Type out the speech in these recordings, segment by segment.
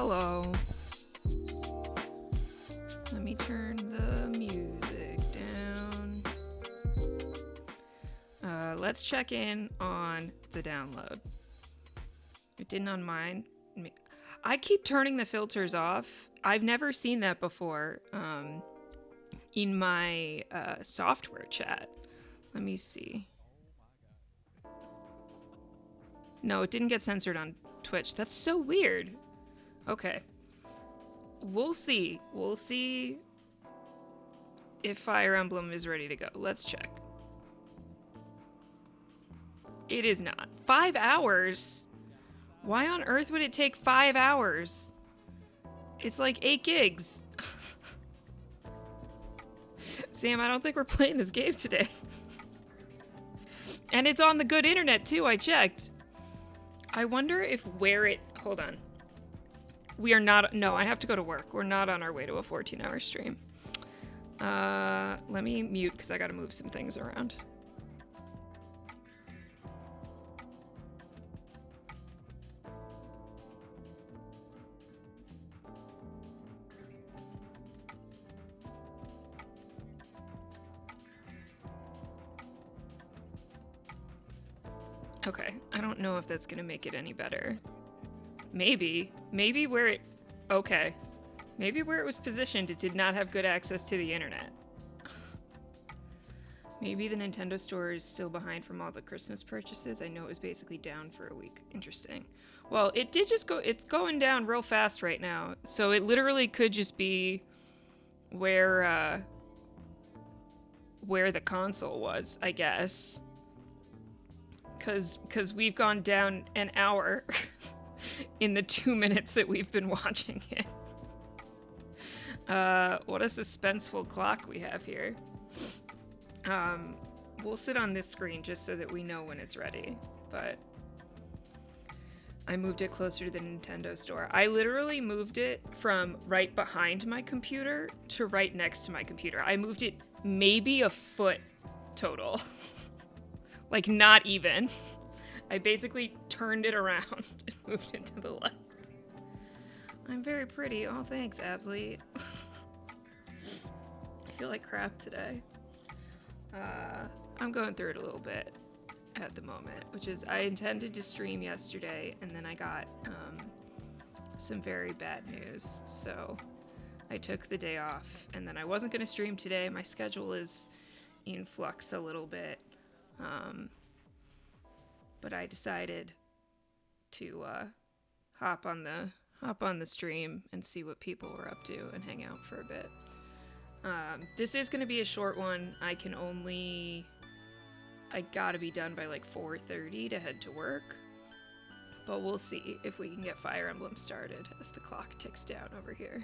Hello. Let me turn the music down. Let's check in on the download. It didn't on mine. I keep turning the filters off. I've never seen that before in my software chat. Let me see. No, it didn't get censored on Twitch. That's so weird. Okay. We'll see. We'll see if Fire Emblem is ready to go. Let's check. It is not. 5 hours? Why on earth would it take 5 hours? It's like 8 gigs. Sam, I don't think we're playing this game today. And it's on the good internet too, I checked. I wonder if hold on. We are not, no, I have to go to work. We're not on our way to a 14-hour stream. Let me mute because I gotta move some things around. Okay, I don't know if that's gonna make it any better. Maybe where it was positioned, it did not have good access to the internet. Maybe the Nintendo store is still behind from all the Christmas purchases. I know it was basically down for a week. Interesting. Well, it did just it's going down real fast right now. So it literally could just be where the console was, I guess. Cause we've gone down an hour in the 2 minutes that we've been watching it. What a suspenseful clock we have here. We'll sit on this screen just so that we know when it's ready, but I moved it closer to the Nintendo store. I literally moved it from right behind my computer to right next to my computer. I moved it maybe a foot total. Like, not even. I basically turned it around and moved it to the left. I'm very pretty. Oh, thanks, Absley. I feel like crap today. I'm going through it a little bit at the moment, which is I intended to stream yesterday, and then I got some very bad news. So I took the day off, and then I wasn't going to stream today. My schedule is in flux a little bit. But I decided to hop on the stream and see what people were up to and hang out for a bit. This is going to be a short one. I gotta be done by like 4:30 to head to work. But we'll see if we can get Fire Emblem started as the clock ticks down over here.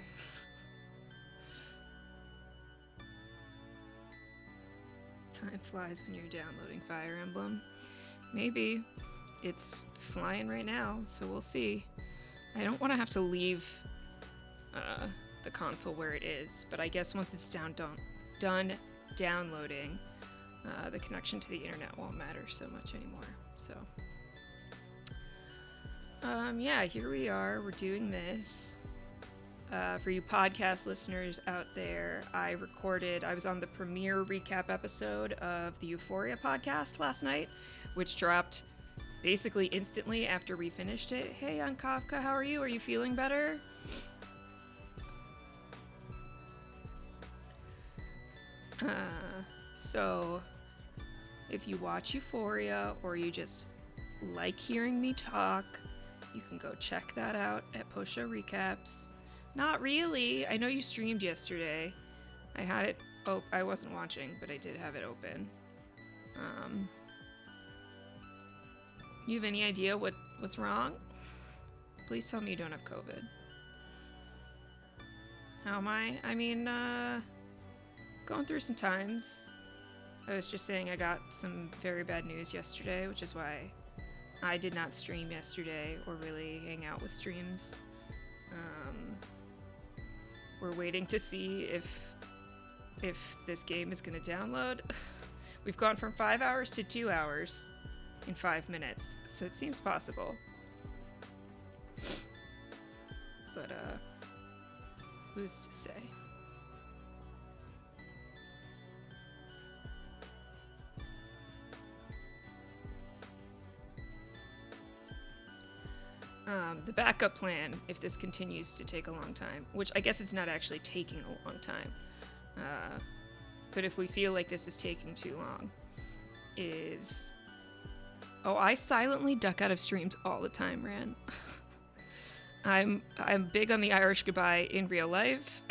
Time flies when you're downloading Fire Emblem. Maybe. It's flying right now, so we'll see. I don't want to have to leave the console where it is, but I guess once it's done downloading, the connection to the internet won't matter so much anymore. So, yeah, here we are. We're doing this. For you podcast listeners out there, I was on the premiere recap episode of the Euphoria podcast last night, which dropped basically instantly after we finished it. Hey, Young Kafka, how are you? Are you feeling better? So, if you watch Euphoria or you just like hearing me talk, you can go check that out at Posha Recaps. Not really. I know you streamed yesterday. I had it. Oh, I wasn't watching, but I did have it open. You have any idea what's wrong? Please tell me you don't have COVID. How am I? I mean, going through some times. I was just saying I got some very bad news yesterday, which is why I did not stream yesterday or really hang out with streams. We're waiting to see if this game is going to download. We've gone from 5 hours to 2 hours in 5 minutes, so it seems possible. but who's to say? The backup plan, if this continues to take a long time, which I guess it's not actually taking a long time, but if we feel like this is taking too long, is... Oh, I silently duck out of streams all the time, Ran. I'm big on the Irish goodbye in real life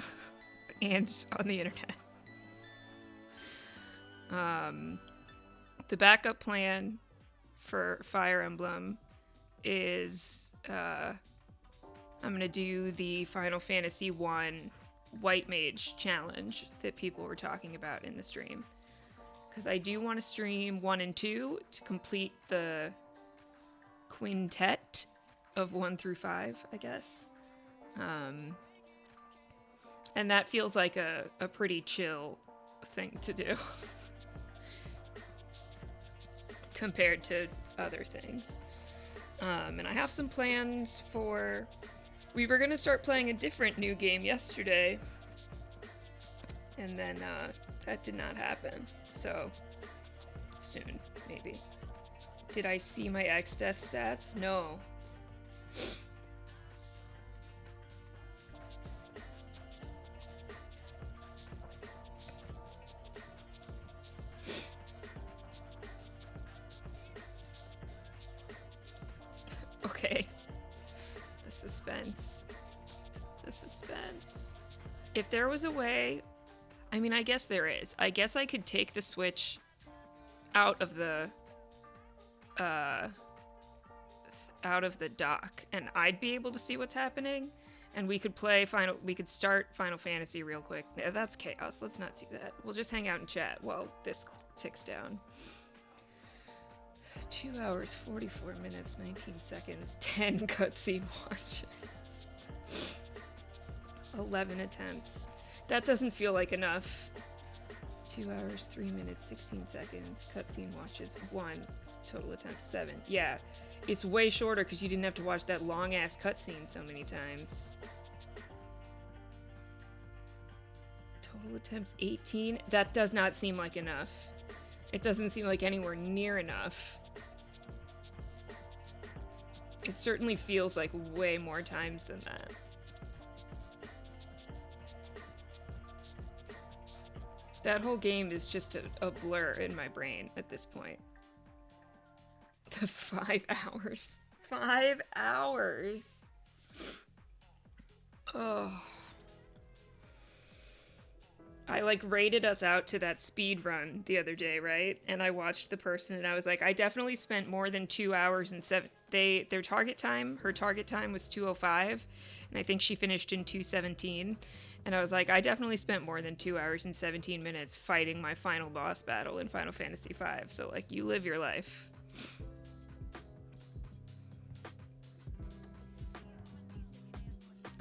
and on the internet. The backup plan for Fire Emblem is I'm gonna do the Final Fantasy 1 White Mage challenge that people were talking about in the stream, because I do want to stream 1 and 2 to complete the quintet of 1 through 5, I guess. And that feels like a pretty chill thing to do compared to other things. And I have some plans for... We were going to start playing a different new game yesterday, and then that did not happen. So, soon, maybe. Did I see my X-Death stats? No. Okay. The suspense. The suspense. If there was a way... I mean, I guess there is. I guess I could take the Switch out of the dock, and I'd be able to see what's happening, and we could start Final Fantasy real quick. That's chaos. Let's not do that. We'll just hang out and chat while this ticks down. 2 hours, 44 minutes, 19 seconds, 10 cutscene watches. 11 attempts. That doesn't feel like enough. 2 hours, 3 minutes, 16 seconds, cutscene watches, 1, total attempts, 7. Yeah, it's way shorter because you didn't have to watch that long-ass cutscene so many times. Total attempts, 18. That does not seem like enough. It doesn't seem like anywhere near enough. It certainly feels like way more times than that. That whole game is just a blur in my brain at this point. The 5 hours. 5 hours! Oh. I rated us out to that speed run the other day, right? And I watched the person and I was like, I definitely spent more than 2 hours and 7... Her target time was 2:05, and I think she finished in 2:17. And I was like, I definitely spent more than 2 hours and 17 minutes fighting my final boss battle in Final Fantasy V. So, you live your life.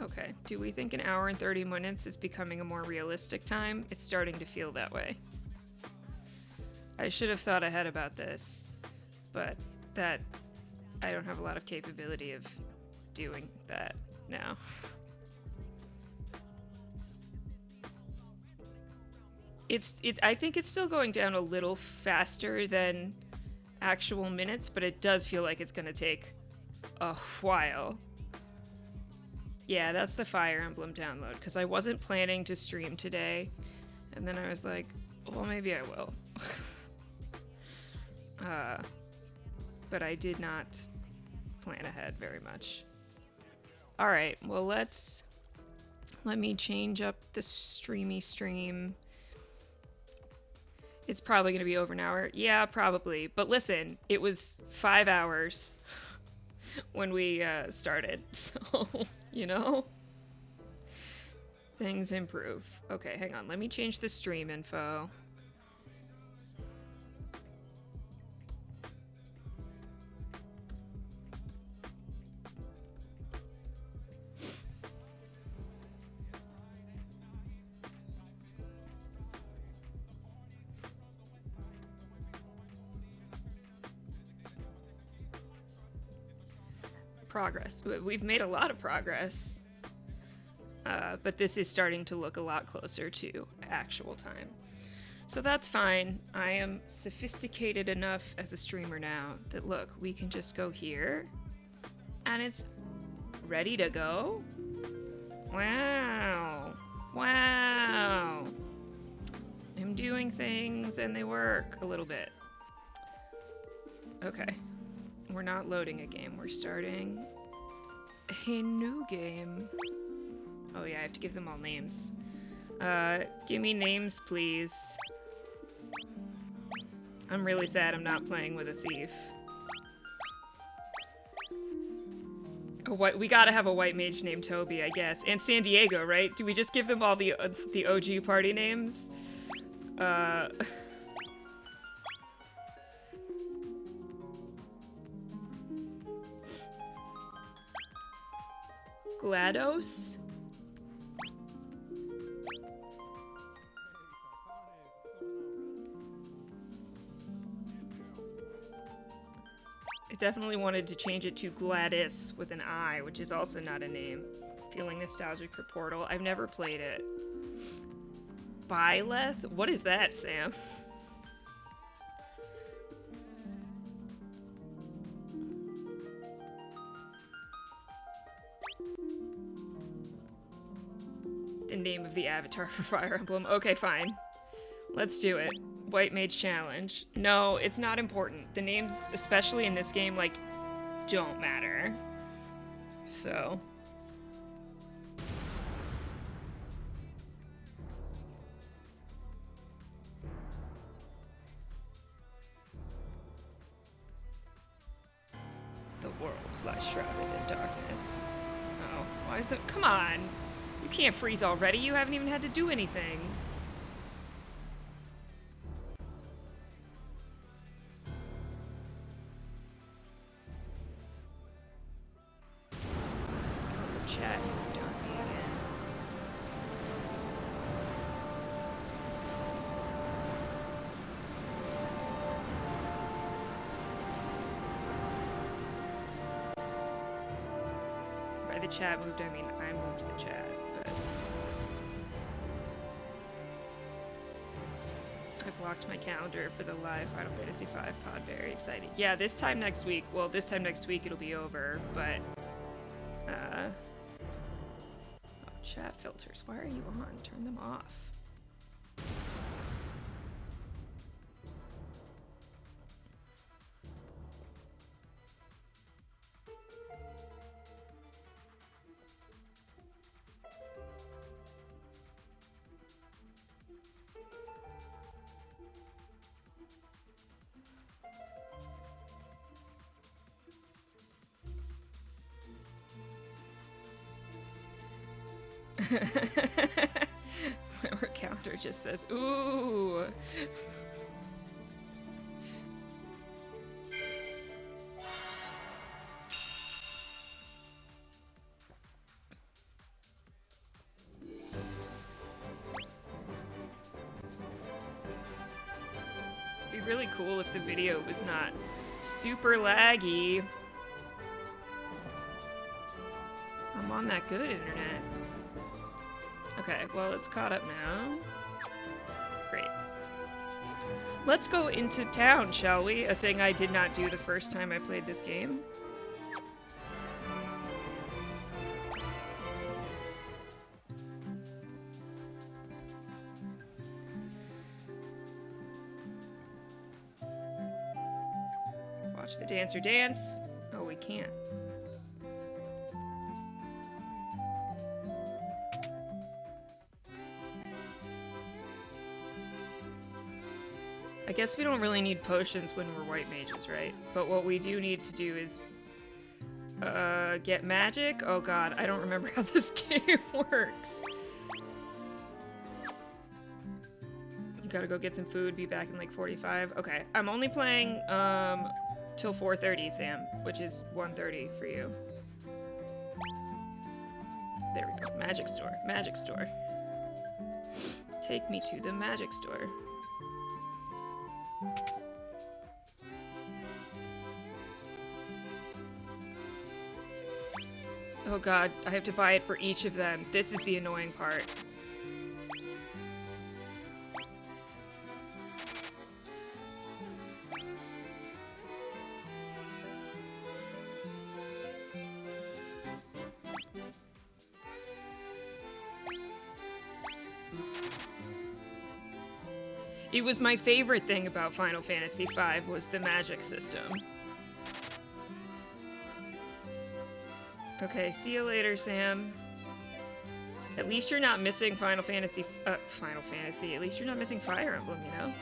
Okay, do we think an hour and 30 minutes is becoming a more realistic time? It's starting to feel that way. I should have thought ahead about this, but I don't have a lot of capability of doing that now. I think it's still going down a little faster than actual minutes, but it does feel like it's gonna take a while. Yeah, that's the Fire Emblem download, because I wasn't planning to stream today, and then I was like, well, maybe I will. But I did not plan ahead very much. Alright, well let me change up the stream. It's probably going to be over an hour. Yeah, probably. But listen, it was 5 hours when we started. So, things improve. Okay, hang on. Let me change the stream info. Progress. We've made a lot of progress. But this is starting to look a lot closer to actual time. So that's fine. I am sophisticated enough as a streamer now that, look, we can just go here and it's ready to go. Wow. Wow. I'm doing things and they work a little bit. Okay. We're not loading a game. We're starting a new game. Oh yeah, I have to give them all names. Give me names, please. I'm really sad I'm not playing with a thief. We gotta have a white mage named Toby, I guess. And San Diego, right? Do we just give them all the OG party names? GLaDOS? I definitely wanted to change it to Gladys with an I, which is also not a name. Feeling nostalgic for Portal. I've never played it. Byleth? What is that, Sam? The name of the avatar for Fire Emblem. Okay, fine. Let's do it. White Mage Challenge. No, it's not important. The names, especially in this game, like, don't matter. So. The world lies shrouded in darkness. Oh, why is the— come on! You can't freeze already. You haven't even had to do anything. Chat moved on me again. By the chat moved, I mean I moved the chat, but I blocked my calendar for the live Final Fantasy V pod. Very excited. Yeah, this time next week. Well, this time next week it'll be over, but chat filters. Why are you on? Turn them off. My work calendar just says, ooh. It'd be really cool if the video was not super laggy. I'm on that good internet. Okay, well, it's caught up now. Great. Let's go into town, shall we? A thing I did not do the first time I played this game. Watch the dancer dance. Oh, we can't. I guess we don't really need potions when we're white mages, right? But what we do need to do is get magic. Oh god, I don't remember how this game works. You gotta go get some food, be back in like 45. Okay, I'm only playing till 4:30, Sam, which is 1:30 for you. There we go. Magic store. Magic store. Take me to the magic store. Oh god, I have to buy it for each of them. This is the annoying part. It was my favorite thing about Final Fantasy V was the magic system. Okay, see you later, Sam. At least you're not missing Final Fantasy. At least you're not missing Fire Emblem, you know?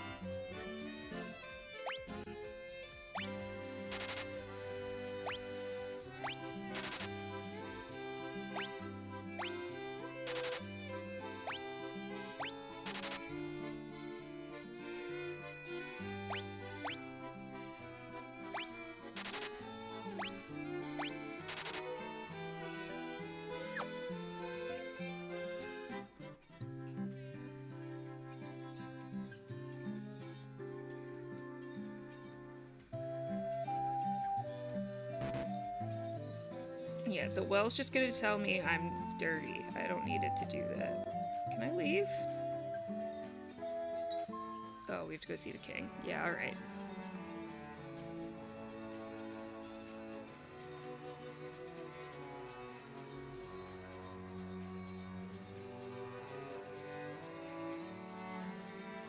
Yeah, the well's just gonna tell me I'm dirty. I don't need it to do that. Can I leave? Oh, we have to go see the king. Yeah, alright.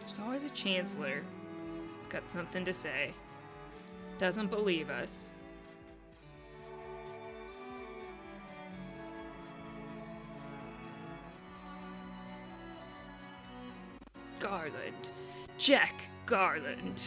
There's always a chancellor who's got something to say. Doesn't believe us. Garland. Jack Garland.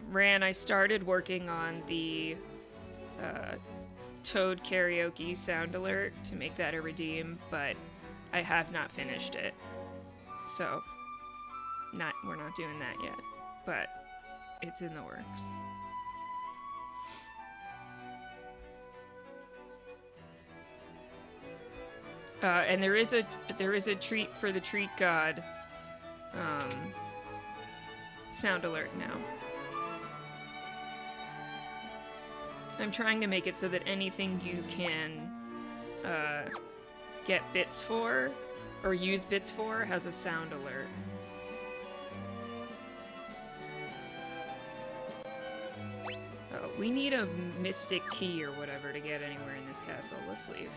Ran, I started working on the Toad Karaoke sound alert to make that a redeem, but I have not finished it. So, we're not doing that yet, but it's in the works. And there is a treat for the treat god sound alert now. I'm trying to make it so that anything you can get bits for or use bits for has a sound alert. Oh, we need a mystic key or whatever to get anywhere in this castle. Let's leave.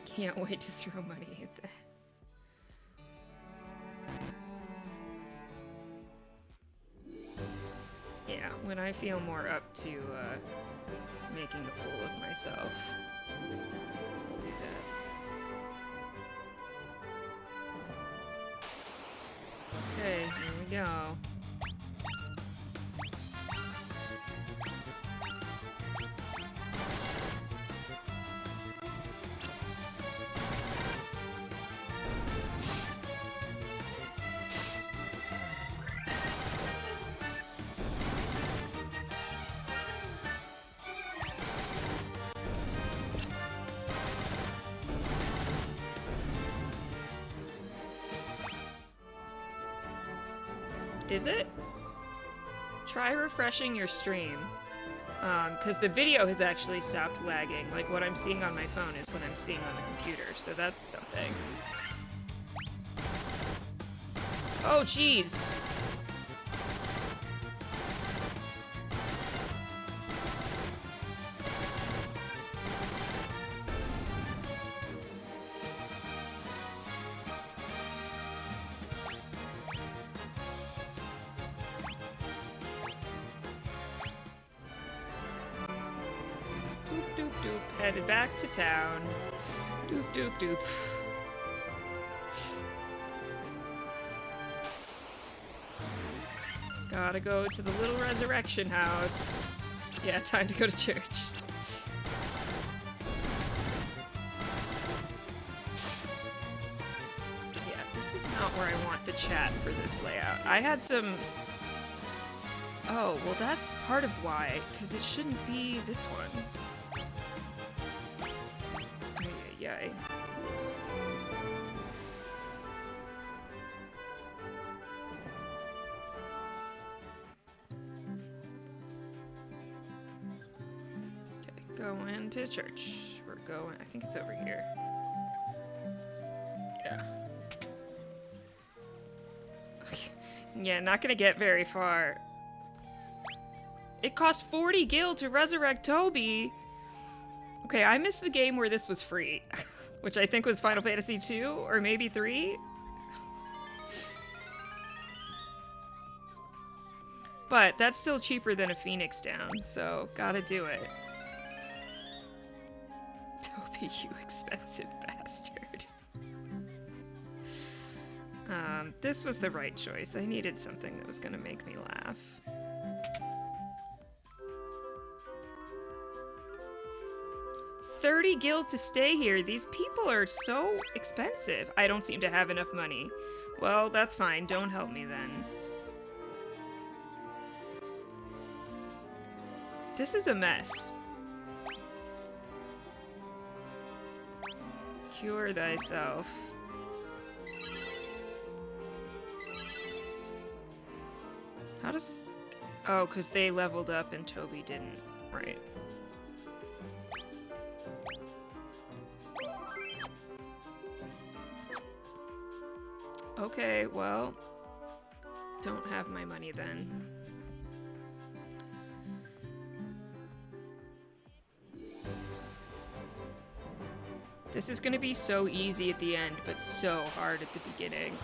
Can't wait to throw money at that. Yeah, when I feel more up to making a fool of myself, I'll do that. Okay, here we go. Is it? Try refreshing your stream. Because the video has actually stopped lagging. Like, what I'm seeing on my phone is what I'm seeing on the computer, so that's something. Oh, jeez! Headed back to town. Doop doop doop. Gotta go to the little resurrection house. Yeah, time to go to church. Yeah, this is not where I want the chat for this layout. I had some Oh, well that's part of why, because it shouldn't be this one. Yay. Okay, going to church. We're going, I think it's over here. Yeah. Yeah, not gonna get very far. It cost 40 gil to resurrect Toby. Okay, I missed the game where this was free, which I think was Final Fantasy 2 or maybe 3. But that's still cheaper than a Phoenix down, so gotta do it. Toby, you expensive bastard. This was the right choice. I needed something that was gonna make me laugh. $30 gil to stay here. These people are so expensive. I don't seem to have enough money. Well, that's fine. Don't help me then. This is a mess. Cure thyself. How does... Oh, because they leveled up and Toby didn't. Right. Okay, well... Don't have my money then. This is gonna be so easy at the end, but so hard at the beginning.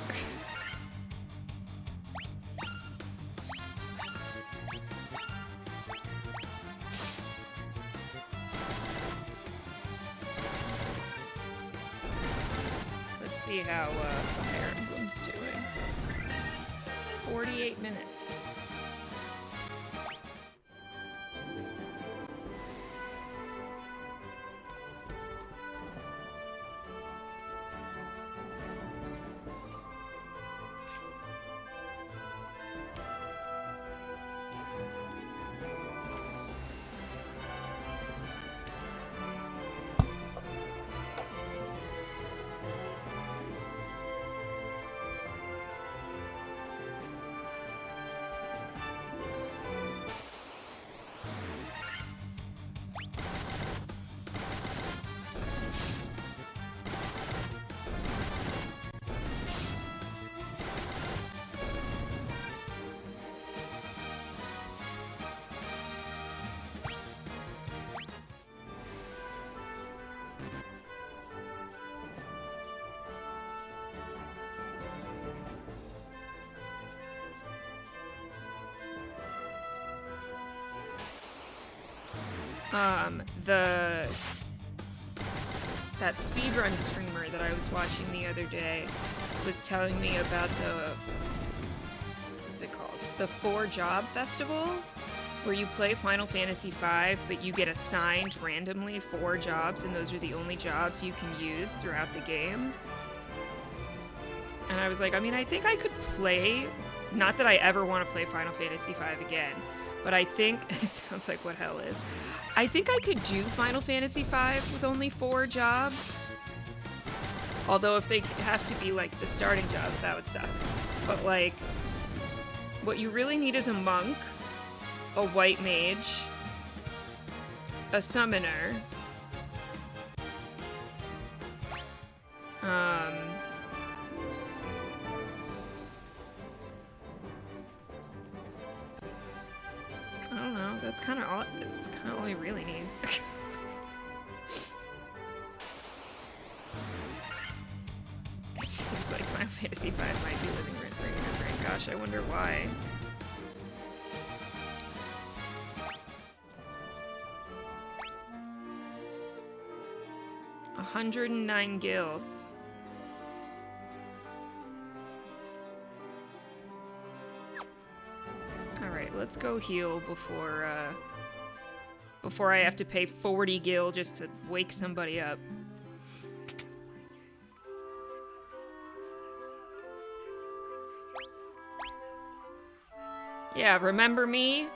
Let's see how Fire Emblem's doing. 48 minutes. That speedrun streamer that I was watching the other day was telling me about the, what's it called? The 4-job festival, where you play Final Fantasy V, but you get assigned randomly 4 jobs, and those are the only jobs you can use throughout the game. And I was like, I mean, I think I could play, not that I ever want to play Final Fantasy V again, but I think, it sounds like what hell is, I think I could do Final Fantasy V with only 4 jobs. Although if they have to be like the starting jobs, that would suck. But like, what you really need is a monk, a white mage, a summoner, I don't know. That's kind of all. That's kind of all we really need. It seems like Final Fantasy V might be living rent free in your brain. Gosh, I wonder why. $109 gil. Let's go heal before I have to pay 40 gil just to wake somebody up. Yeah, remember me?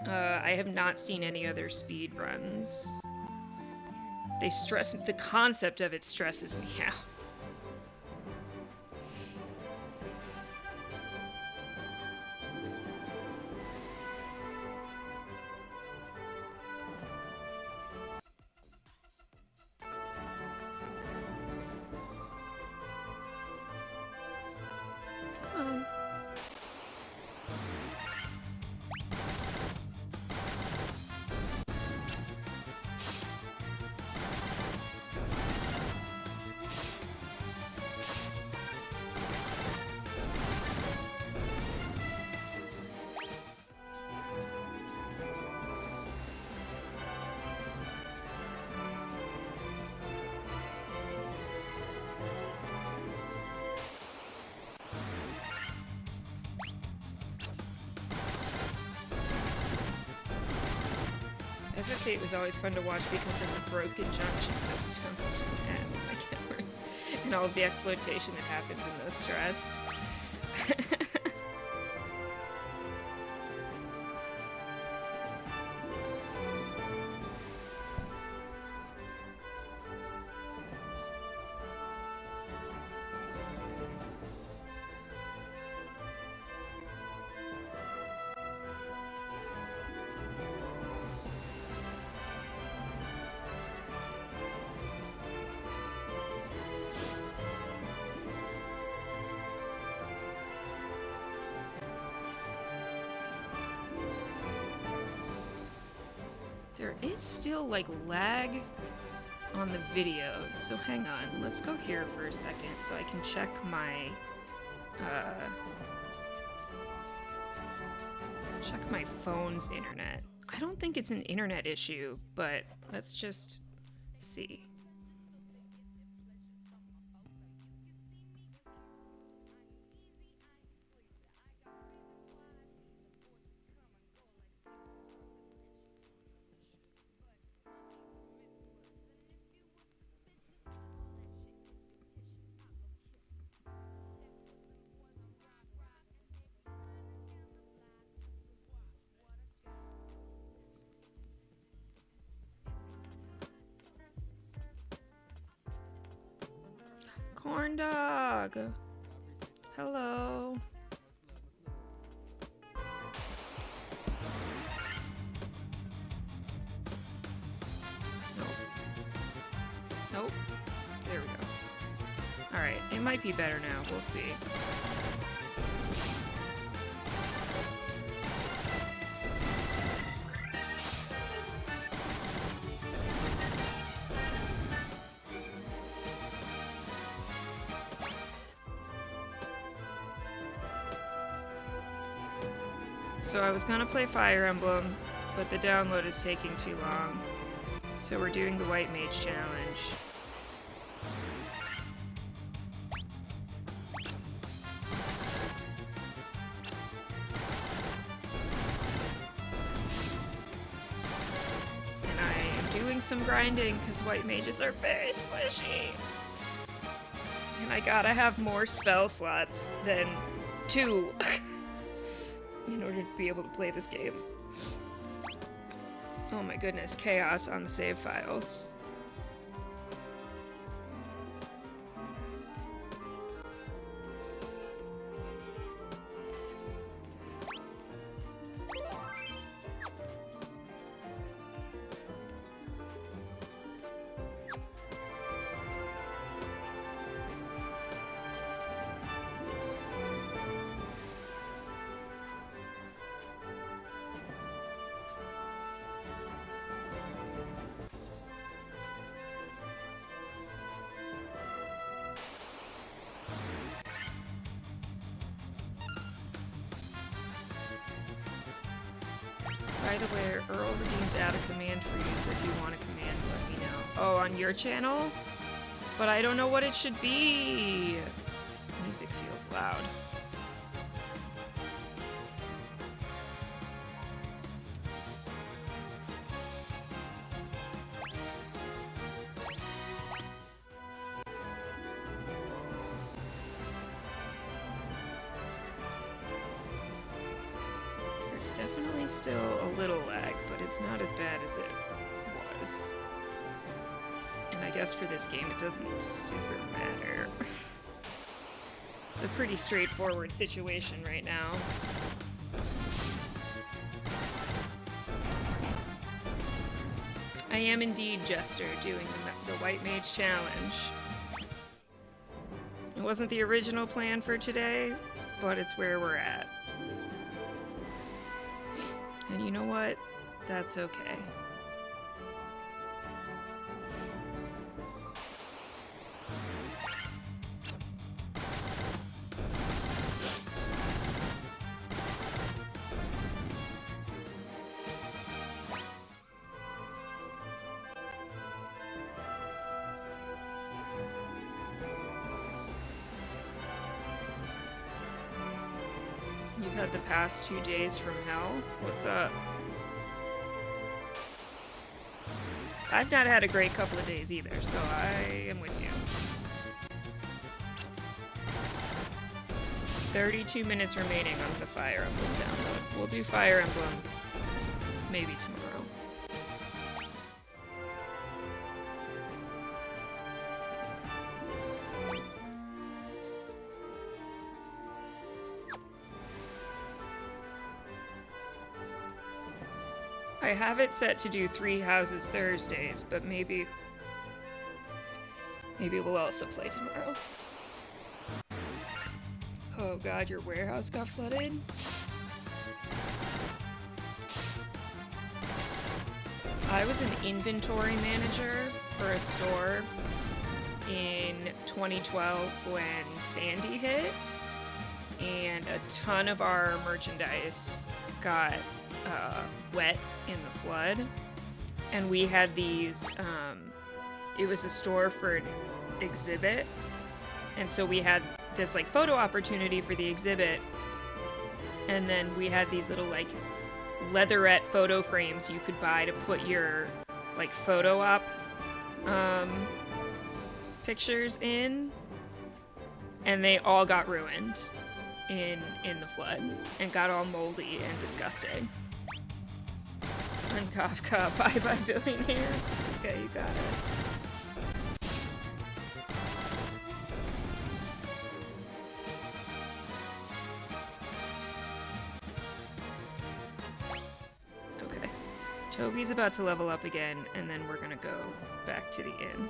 I have not seen any other speed runs. They stress the concept of it stresses me out. Come on. FF8 was always fun to watch because of the broken junction system and my cameras and all of the exploitation that happens in those strats. There is still, like, lag on the video, so hang on. Let's go here for a second so I can check my, check my phone's internet. I don't think it's an internet issue, but let's just see. Corn dog. Hello. Nope. Nope. There we go. Alright, it might be better now. We'll see. So I was gonna play Fire Emblem, but the download is taking too long. So we're doing the White Mage challenge. And I am doing some grinding because White Mages are very squishy. And I gotta have more spell slots than 2. In order to be able to play this game. Oh my goodness, chaos on the save files. By the way, Earl redeemed out a command for you, so if you want a command, let me know. Oh, on your channel? But I don't know what it should be. This music feels loud. definitely still a little lag, but it's not as bad as it was. And I guess for this game, it doesn't super matter. It's a pretty straightforward situation right now. I am indeed Jester doing the White Mage Challenge. It wasn't the original plan for today, but it's where we're at. And you know what? That's okay. You've had the past 2 days from hell? What's up? I've not had a great couple of days either, so I am with you. 32 minutes remaining on the Fire Emblem download. We'll do Fire Emblem maybe tomorrow. I have it set to do 3 houses Thursdays, but maybe we'll also play tomorrow. Oh god, your warehouse got flooded? I was an inventory manager for a store in 2012 when Sandy hit, and a ton of our merchandise got wet in the flood, and we had these it was a store for an exhibit, and so we had this like photo opportunity for the exhibit, and then we had these little like leatherette photo frames you could buy to put your like photo op pictures in, and they all got ruined in the flood and got all moldy and disgusting. And Kafka, bye-bye billionaires. Okay, you got it. Okay. Toby's about to level up again, and then we're gonna go back to the inn.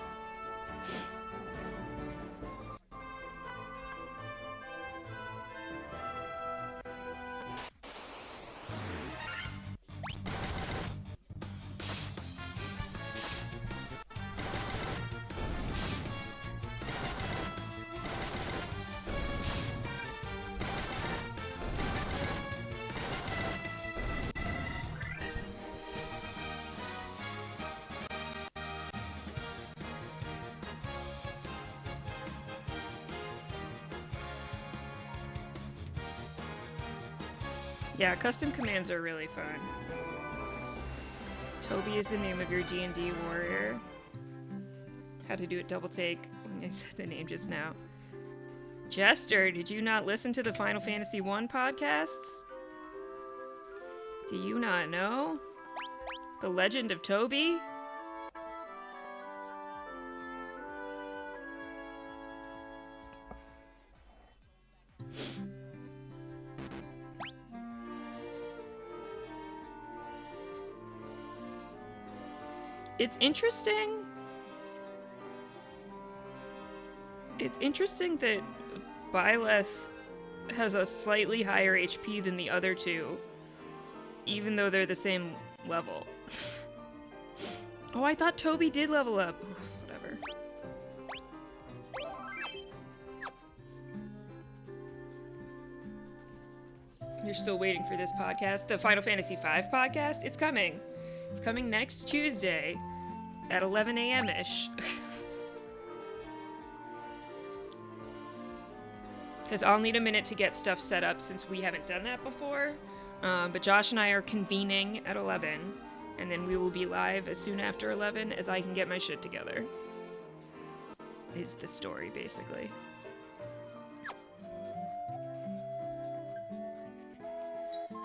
Yeah, custom commands are really fun. Toby is the name of your D&D warrior. Had to do a double take when I said the name just now. Jester, did you not listen to the Final Fantasy I podcasts? Do you not know? The Legend of Toby? It's interesting. It's interesting that Byleth has a slightly higher HP than the other two, even though they're the same level. Oh, I thought Toby did level up. Whatever. You're still waiting for this podcast? The Final Fantasy V podcast? It's coming. It's coming next Tuesday at 11 a.m.-ish. Because I'll need a minute to get stuff set up since we haven't done that before. But Josh and I are convening at 11, and then we will be live as soon after 11 as I can get my shit together. Is the story, basically.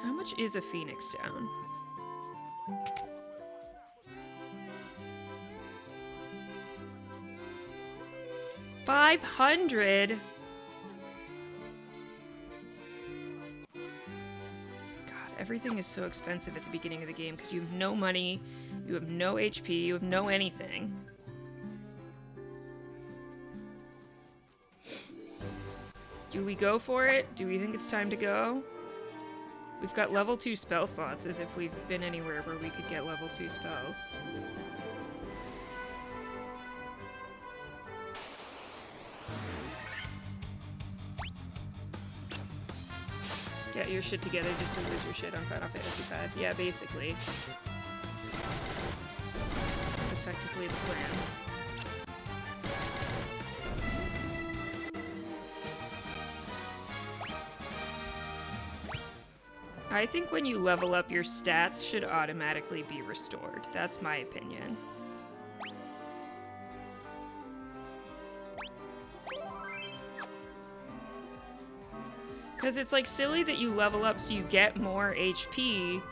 How much much is a Phoenix down? $500? God, everything is so expensive at the beginning of the game because you have no money, you have no HP, you have no anything. Do we go for it? Do we think it's time to go? We've got level 2 spell slots, as if we've been anywhere where we could get level 2 spells. Get your shit together just to lose your shit on Final Fantasy V. Yeah, basically. That's effectively the plan. I think when you level up, your stats should automatically be restored. That's my opinion. Because it's like silly that you level up so you get more HP,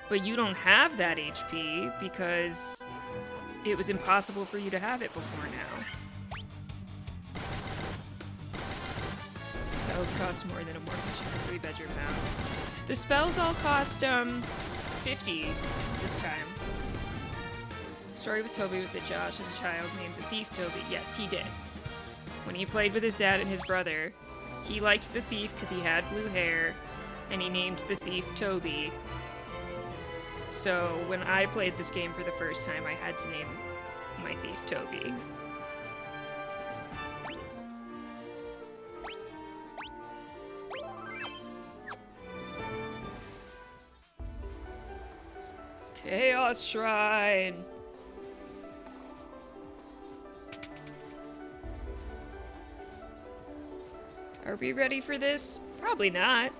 but you don't have that HP because it was impossible for you to have it before now. Spells cost more than a mortgage for 3-bedroom house. The spells all cost, 50 this time. The story with Toby was that Josh, as a child, named the thief Toby. Yes, he did. When he played with his dad and his brother, he liked the thief because he had blue hair, and he named the thief Toby. So when I played this game for the first time, I had to name my thief Toby. Chaos Shrine! Are we ready for this? Probably not.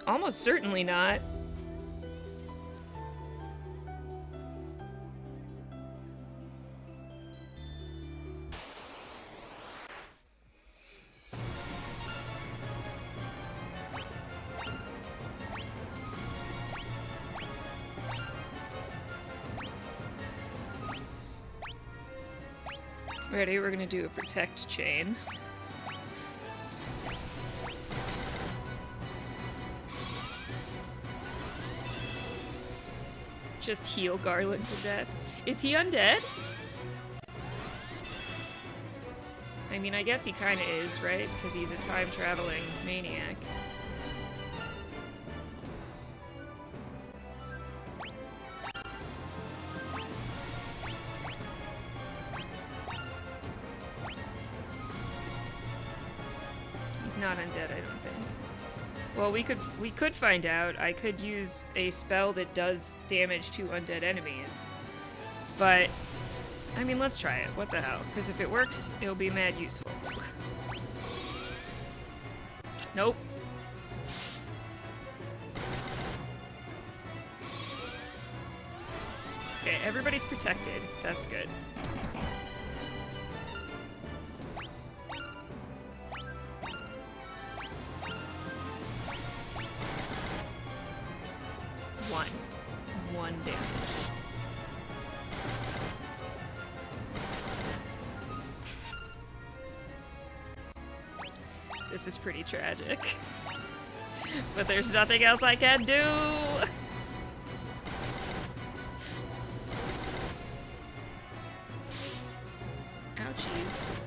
Almost certainly not. Ready? We're gonna do a protect chain. Just heal Garland to death. Is he undead? I mean, I guess he kinda is, right? Because he's a time-traveling maniac. He's not undead, I don't think. Well, we could find out. I could use a spell that does damage to undead enemies. But, I mean, let's try it. What the hell? Because if it works, it'll be mad useful. Nope. Okay, everybody's protected. That's good. One damage. This is pretty tragic. But there's nothing else I can do! Ouchies.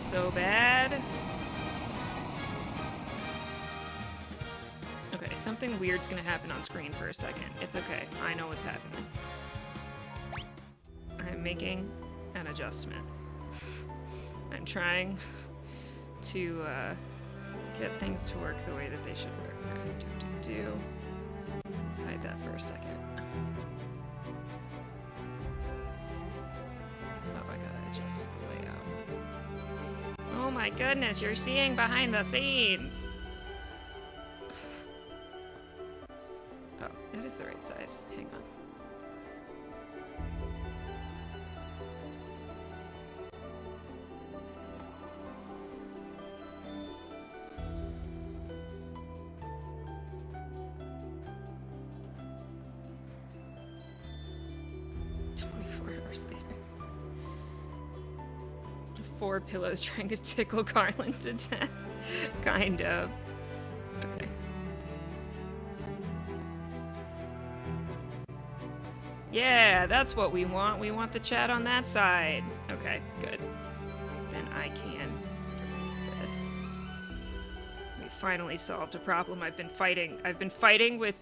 so bad. Okay, something weird's gonna happen on screen for a second. It's okay. I know what's happening. I'm making an adjustment. I'm trying to get things to work the way that they should work. Hide that for a second. Oh, I gotta adjust the layout. Oh my goodness, you're seeing behind the scenes! Oh, that is the right size. Hang on. Four pillows trying to tickle Garland to death. Kind of. Okay. Yeah, that's what we want. We want the chat on that side. Okay, good. Then I can delete this. We finally solved a problem I've been fighting. I've been fighting with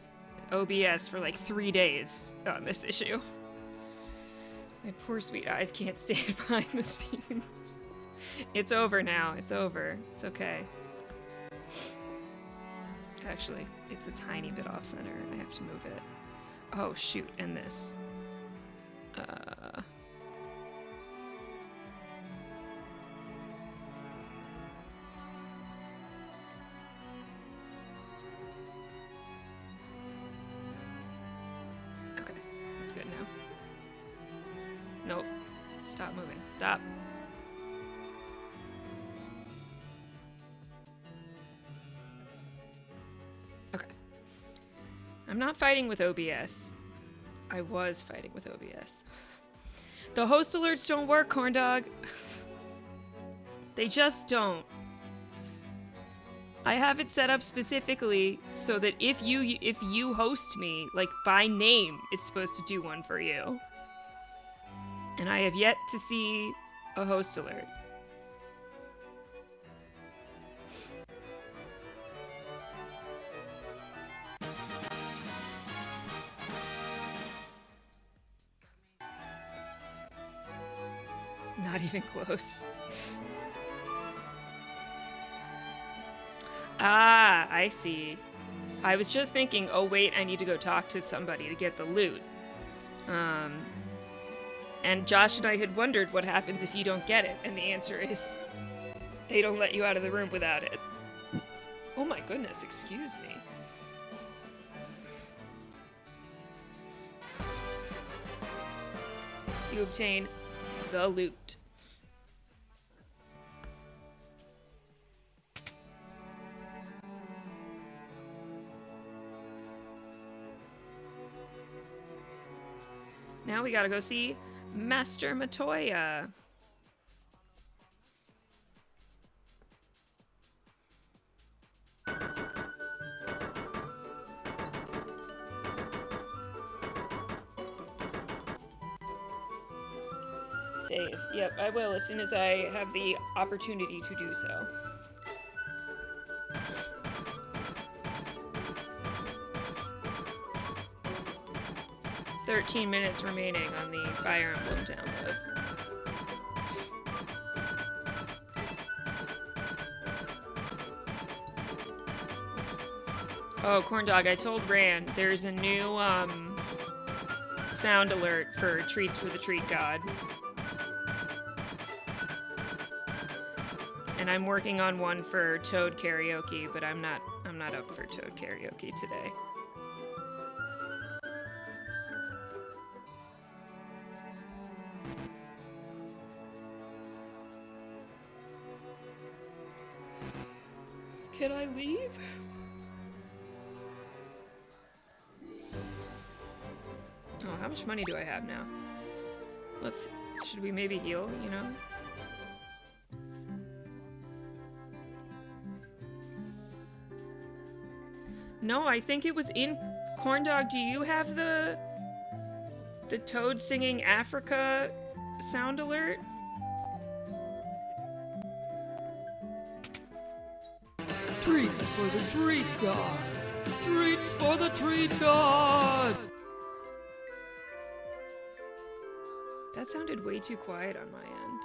OBS for like 3 days on this issue. My poor sweet eyes can't stand behind the scenes. It's over now. It's over. It's okay. Actually, it's a tiny bit off center. I have to move it. Oh, shoot. And this. Okay. It's good now. Nope. Stop moving. Stop. Okay. I'm not fighting with OBS. I was fighting with OBS. The host alerts don't work, Corndog. They just don't. I have it set up specifically so that if you host me, like by name, it's supposed to do one for you. And I have yet to see a host alert. Not even close. Ah, I see. I was just thinking, oh wait, I need to go talk to somebody to get the loot. And Josh and I had wondered what happens if you don't get it, and the answer is they don't let you out of the room without it. Oh my goodness, excuse me. You obtain the loot. Now we gotta go see Master Matoya. Save. Yep, I will as soon as I have the opportunity to do so. "13 minutes remaining on the Fire Emblem download." Oh, Corndog, I told Rand there's a new sound alert for Treats for the Treat God. And I'm working on one for Toad Karaoke, but I'm not up for Toad Karaoke today. Can I leave? Oh, how much money do I have now? Should we maybe heal, you know? No, I think it was in Corndog. Do you have the Toad singing Africa sound alert? Treats for the treat god. Treats for the treat god. That sounded way too quiet on my end.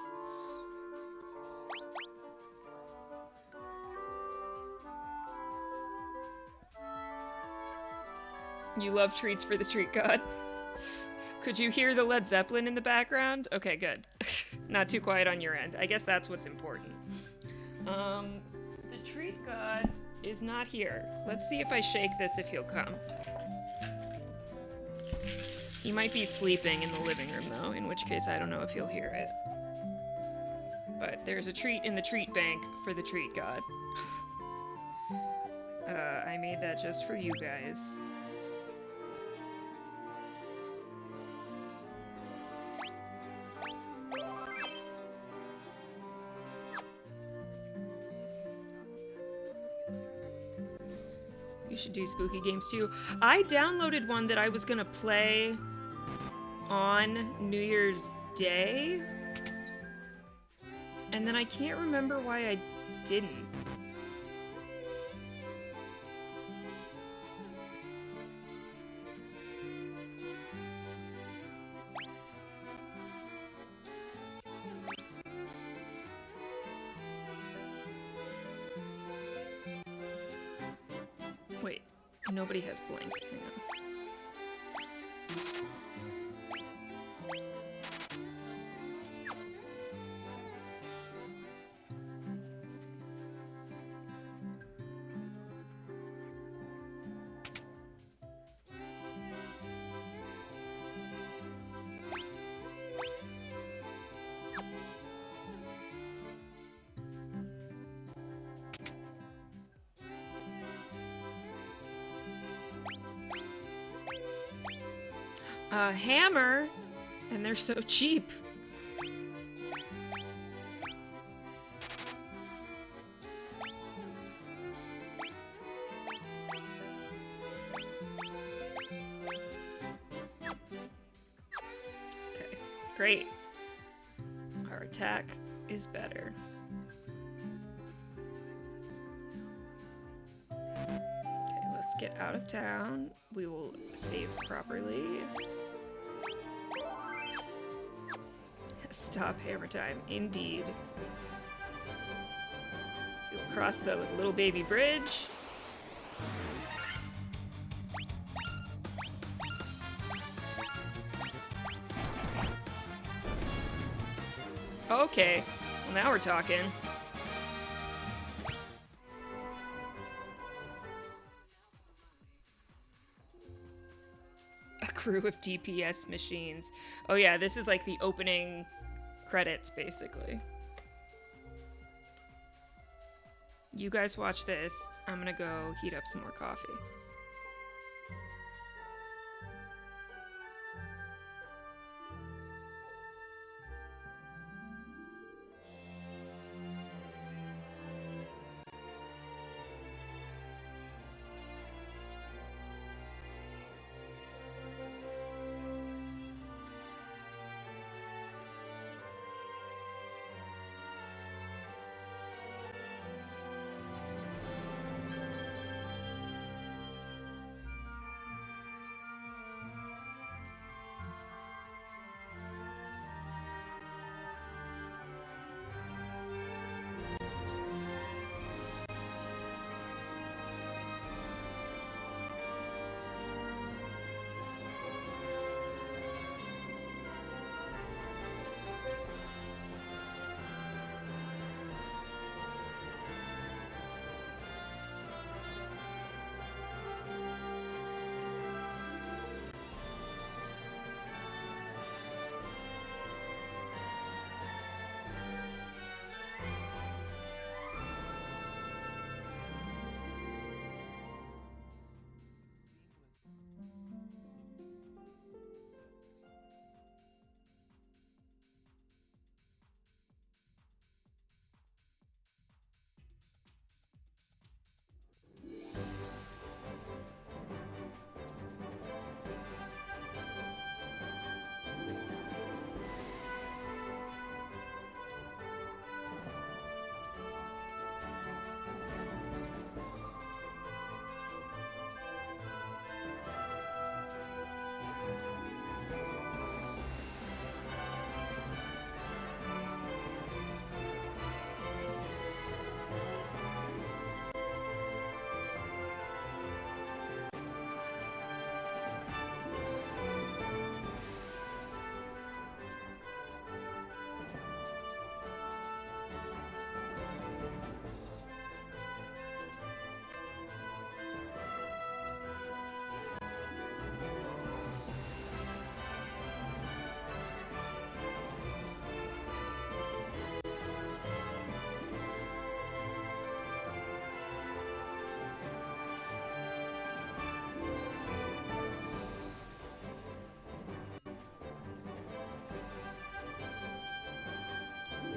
You love treats for the treat god. Could you hear the Led Zeppelin in the background? Okay, good. Not too quiet on your end. I guess that's what's important. The treat god is not here. Let's see if I shake this if he'll come. He might be sleeping in the living room though, in which case I don't know if he'll hear it. But there's a treat in the treat bank for the treat god. I made that just for you guys. You should do spooky games too. I downloaded one that I was gonna play on New Year's Day, and then I can't remember why I didn't. Wait, nobody has blink. Hang on. Hammer, and they're so cheap. Okay, great. Our attack is better. Okay, let's get out of town. We will save properly. Stop hammer time, indeed. We'll cross the little baby bridge. Okay, well now we're talking. A crew of DPS machines. Oh yeah, this is like the opening credits, basically. You guys watch this. I'm gonna go heat up some more coffee.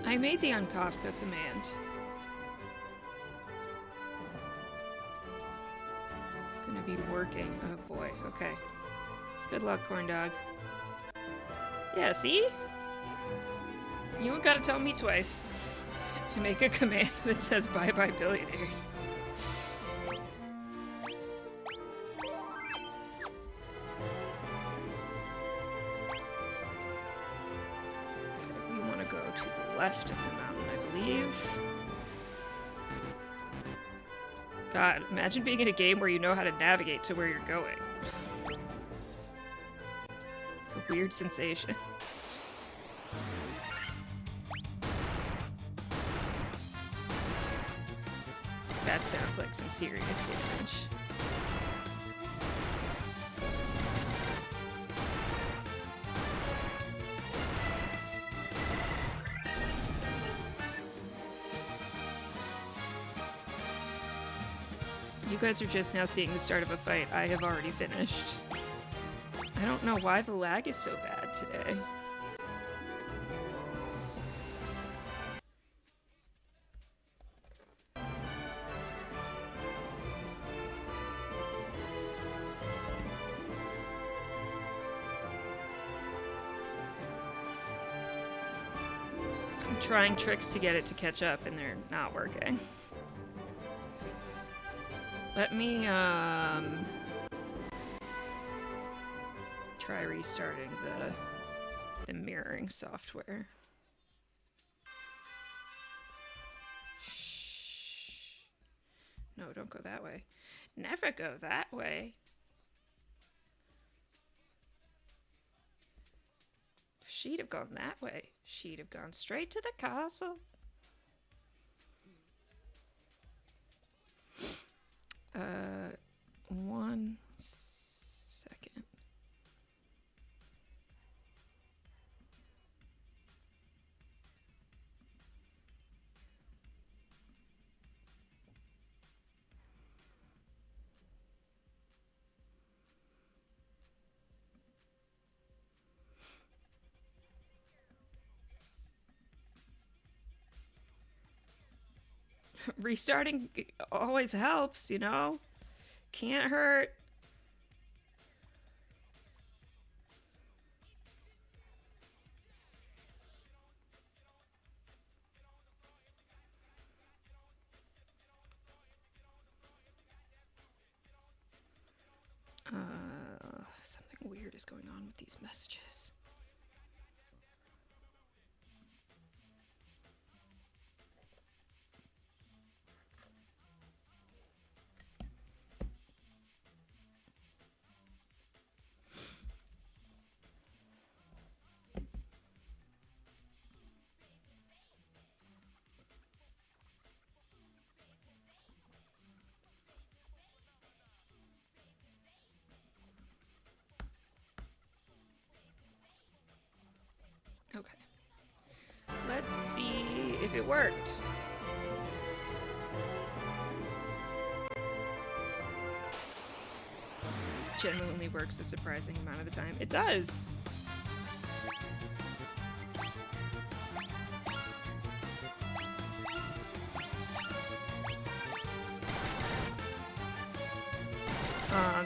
I made the unkafka command. Gonna be working. Oh boy, okay. Good luck, corn dog. Yeah, see? You don't gotta tell me twice to make a command that says bye-bye billionaires. We want to go to the left of the mountain, I believe. God, imagine being in a game where you know how to navigate to where you're going. It's a weird sensation. That sounds like some serious damage. You guys are just now seeing the start of a fight. I have already finished. I don't know why the lag is so bad today. I'm trying tricks to get it to catch up and they're not working. Let me, try restarting the mirroring software. Shh. No, don't go that way. Never go that way. If she'd have gone that way, she'd have gone straight to the castle. One second. Restarting always helps, you know? Can't hurt. Something weird is going on with these messages. Okay. Let's see if it worked. Genuinely works a surprising amount of the time. It does!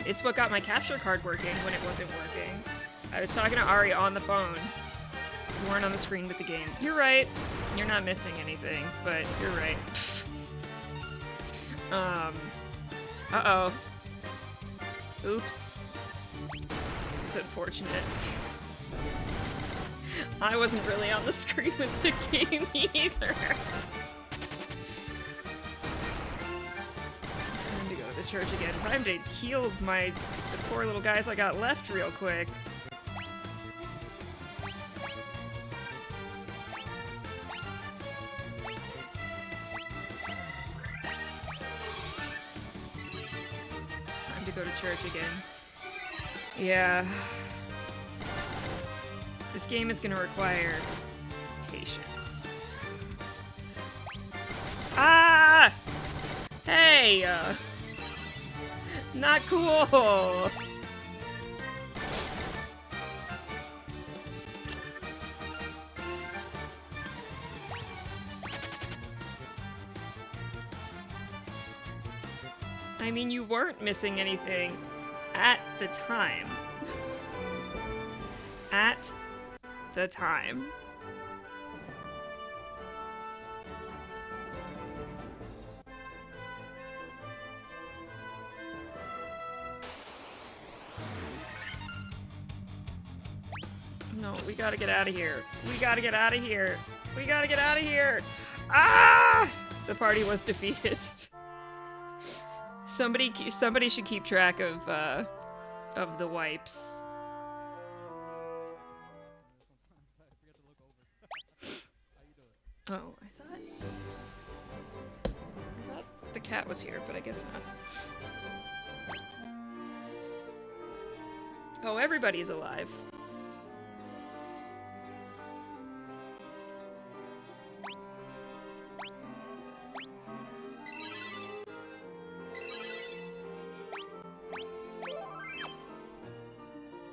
It's what got my capture card working when it wasn't working. I was talking to Ari on the phone. You weren't on the screen with the game. You're right. You're not missing anything, but you're right. Uh-oh. Oops. It's unfortunate. I wasn't really on the screen with the game either. Time to go to the church again. Time to heal the poor little guys I got left real quick. Go to church again. Yeah. This game is gonna require patience. Ah! Hey! Not cool! I mean, you weren't missing anything at the time. At the time. No, we gotta get out of here. We gotta get out of here. We gotta get out of here. Ah! The party was defeated. Somebody should keep track of the wipes. Oh, I thought the cat was here, but I guess not. Oh, everybody's alive.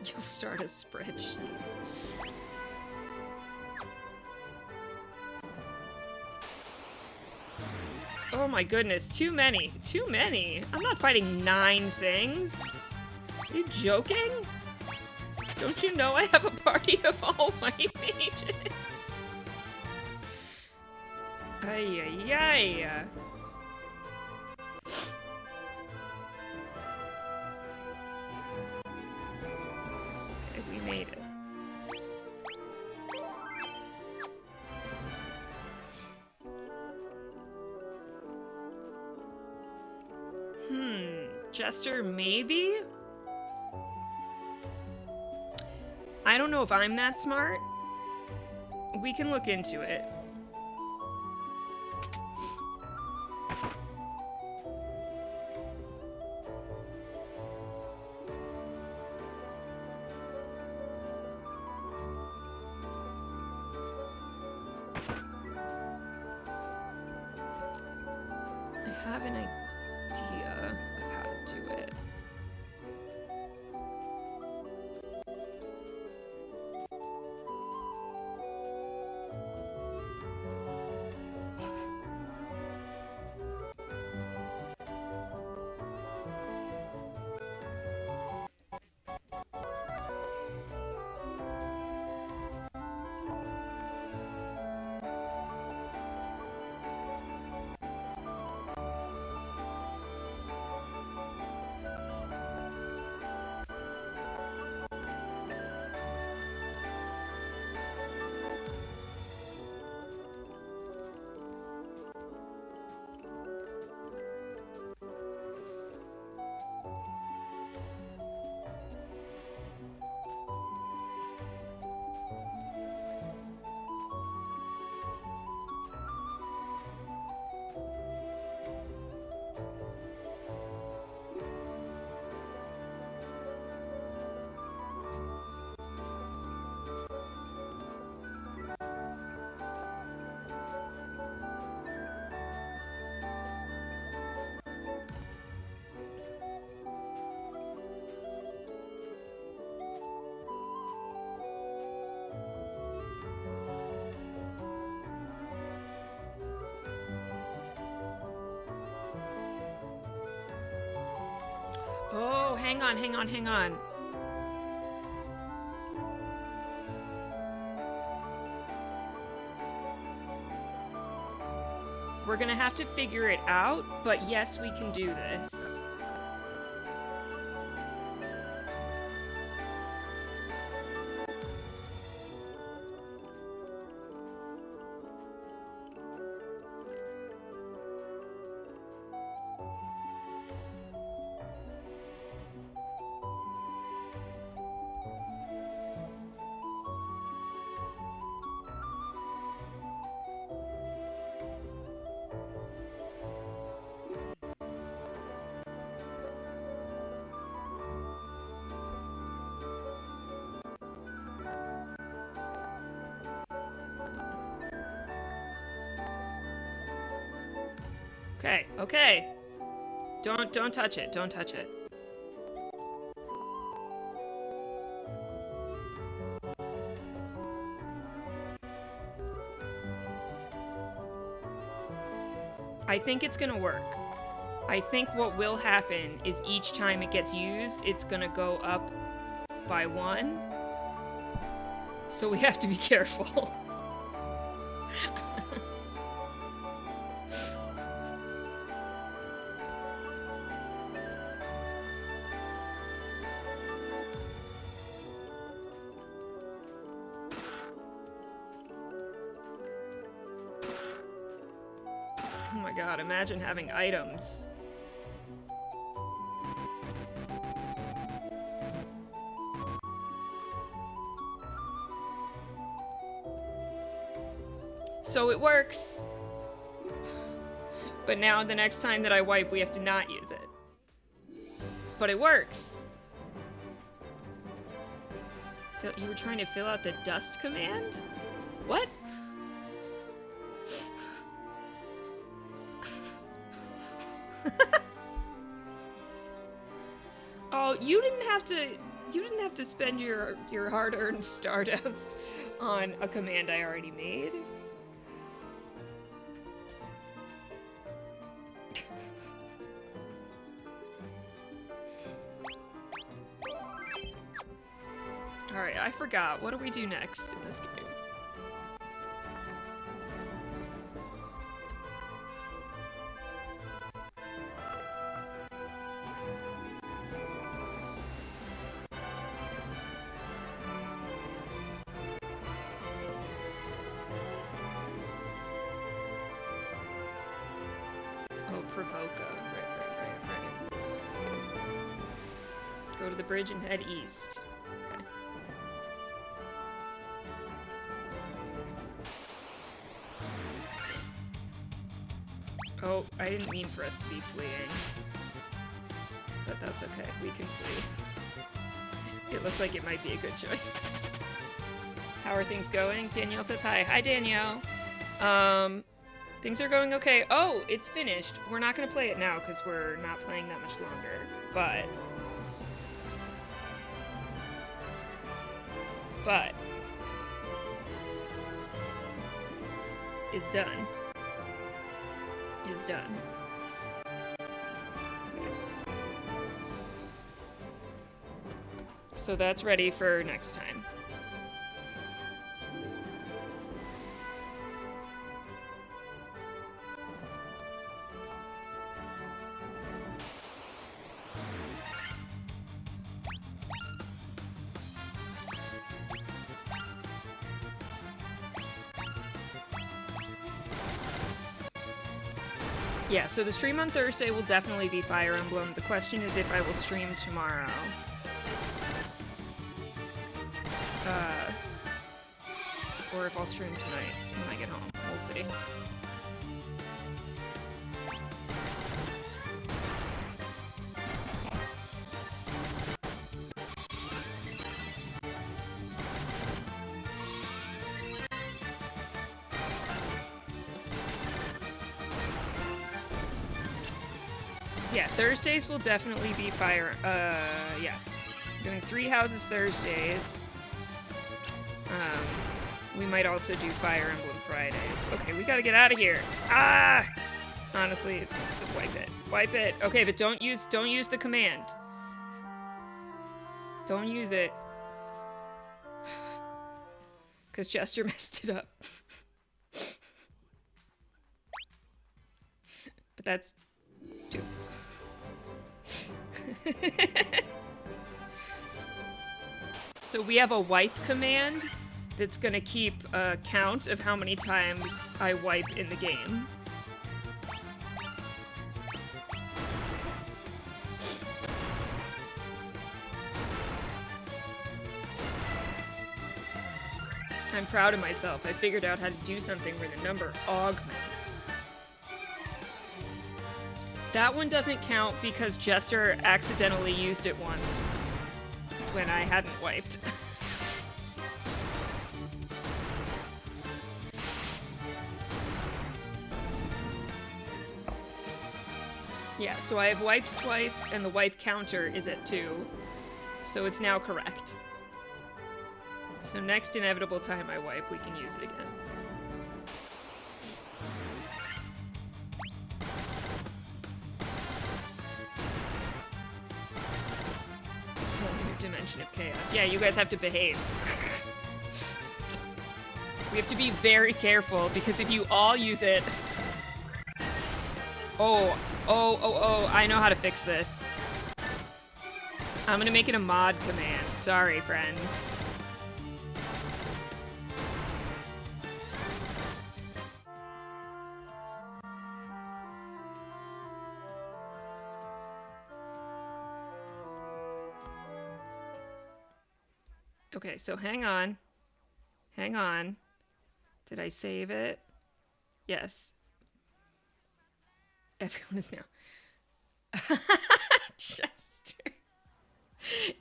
You'll start a spreadsheet. Oh my goodness, too many. Too many. I'm not fighting 9 things. Are you joking? Don't you know I have a party of all my mages? Ay, ay, ay. Okay, we made it. Jester, maybe? I don't know if I'm that smart. We can look into it. I have an idea of how to do it. Oh, hang on. We're gonna have to figure it out, but yes, we can do this. Okay. Don't touch it. Don't touch it. I think it's gonna work. I think what will happen is each time it gets used, it's gonna go up by 1. So we have to be careful. Oh my god, imagine having items. So it works. But now the next time that I wipe, we have to not use it. But it works. You were trying to fill out the dust command? What? Oh, you didn't have to spend your hard-earned Stardust on a command I already made. Alright, I forgot. What do we do next in this game? Oh, Provoca. Right. Go to the bridge and head east. Okay. Oh, I didn't mean for us to be fleeing. But that's okay. We can flee. It looks like it might be a good choice. How are things going? Danielle says hi. Hi, Danielle. Things are going okay. Oh, it's finished. We're not going to play it now because we're not playing that much longer. But is done. Is done. So that's ready for next time. Yeah, so the stream on Thursday will definitely be Fire Emblem. The question is if I will stream tomorrow. Or if I'll stream tonight when I get home. We'll see. Yeah, Thursdays will definitely be Fire, yeah. Doing 3 houses Thursdays. We might also do Fire Emblem Fridays. Okay, we gotta get out of here. Ah! Honestly, it's wipe it. Wipe it. Okay, but don't use the command. Don't use it. Because Jester messed it up. But that's... two. So we have a wipe command that's gonna keep a count of how many times I wipe in the game. I'm proud of myself. I figured out how to do something where the number augments. That one doesn't count because Jester accidentally used it once when I hadn't wiped. Yeah, so I have wiped twice, and the wipe counter is at 2. So it's now correct. So next inevitable time I wipe, we can use it again. Dimension of Chaos. Yeah, you guys have to behave. We have to be very careful, because if you all use it... Oh, I know how to fix this. I'm gonna make it a mod command. Sorry, friends. Okay, so hang on. Hang on. Did I save it? Yes. Everyone is now. Chester.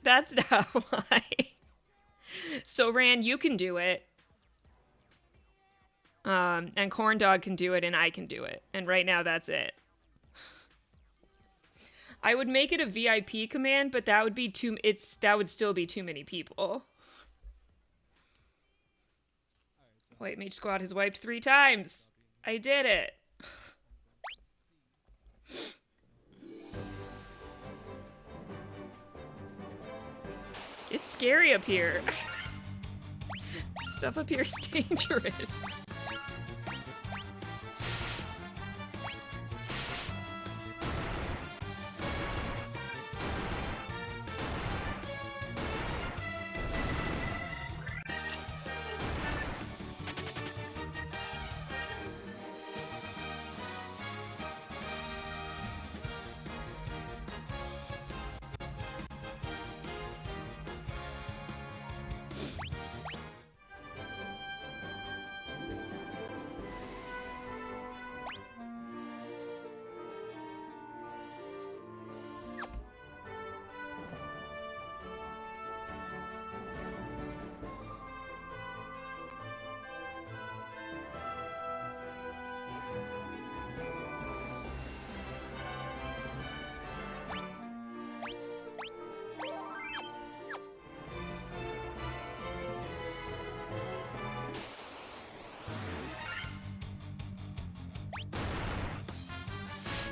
That's not why. So, Ran, you can do it. And Corndog can do it, and I can do it. And right now, that's it. I would make it a VIP command, but that would be that would still be too many people. White Mage Squad has wiped 3 times. I did it. It's scary up here. Stuff up here is dangerous.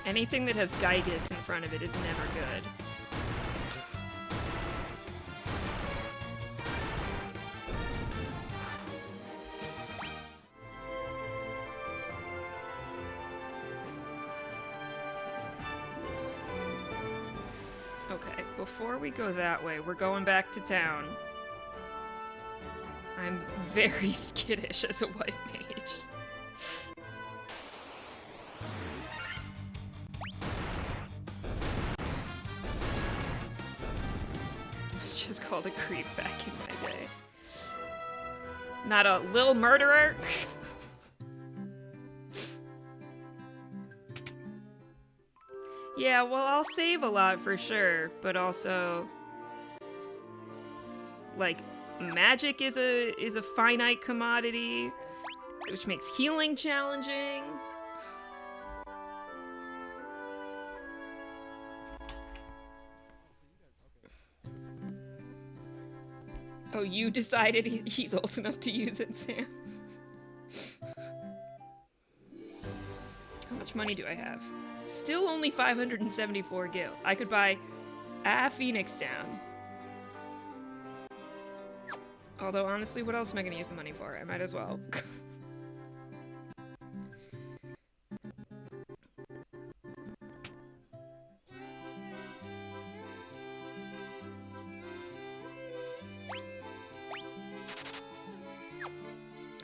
Anything that has Gygus in front of it is never good. Okay, before we go that way, we're going back to town. I'm very skittish as a white mage. Called a creep back in my day. Not a little murderer. Yeah, well, I'll save a lot for sure, but also, like, magic is a finite commodity, which makes healing challenging. Oh, you decided he's old enough to use it, Sam? How much money do I have? Still only 574 gil. I could buy a Phoenix down. Although, honestly, what else am I going to use the money for? I might as well.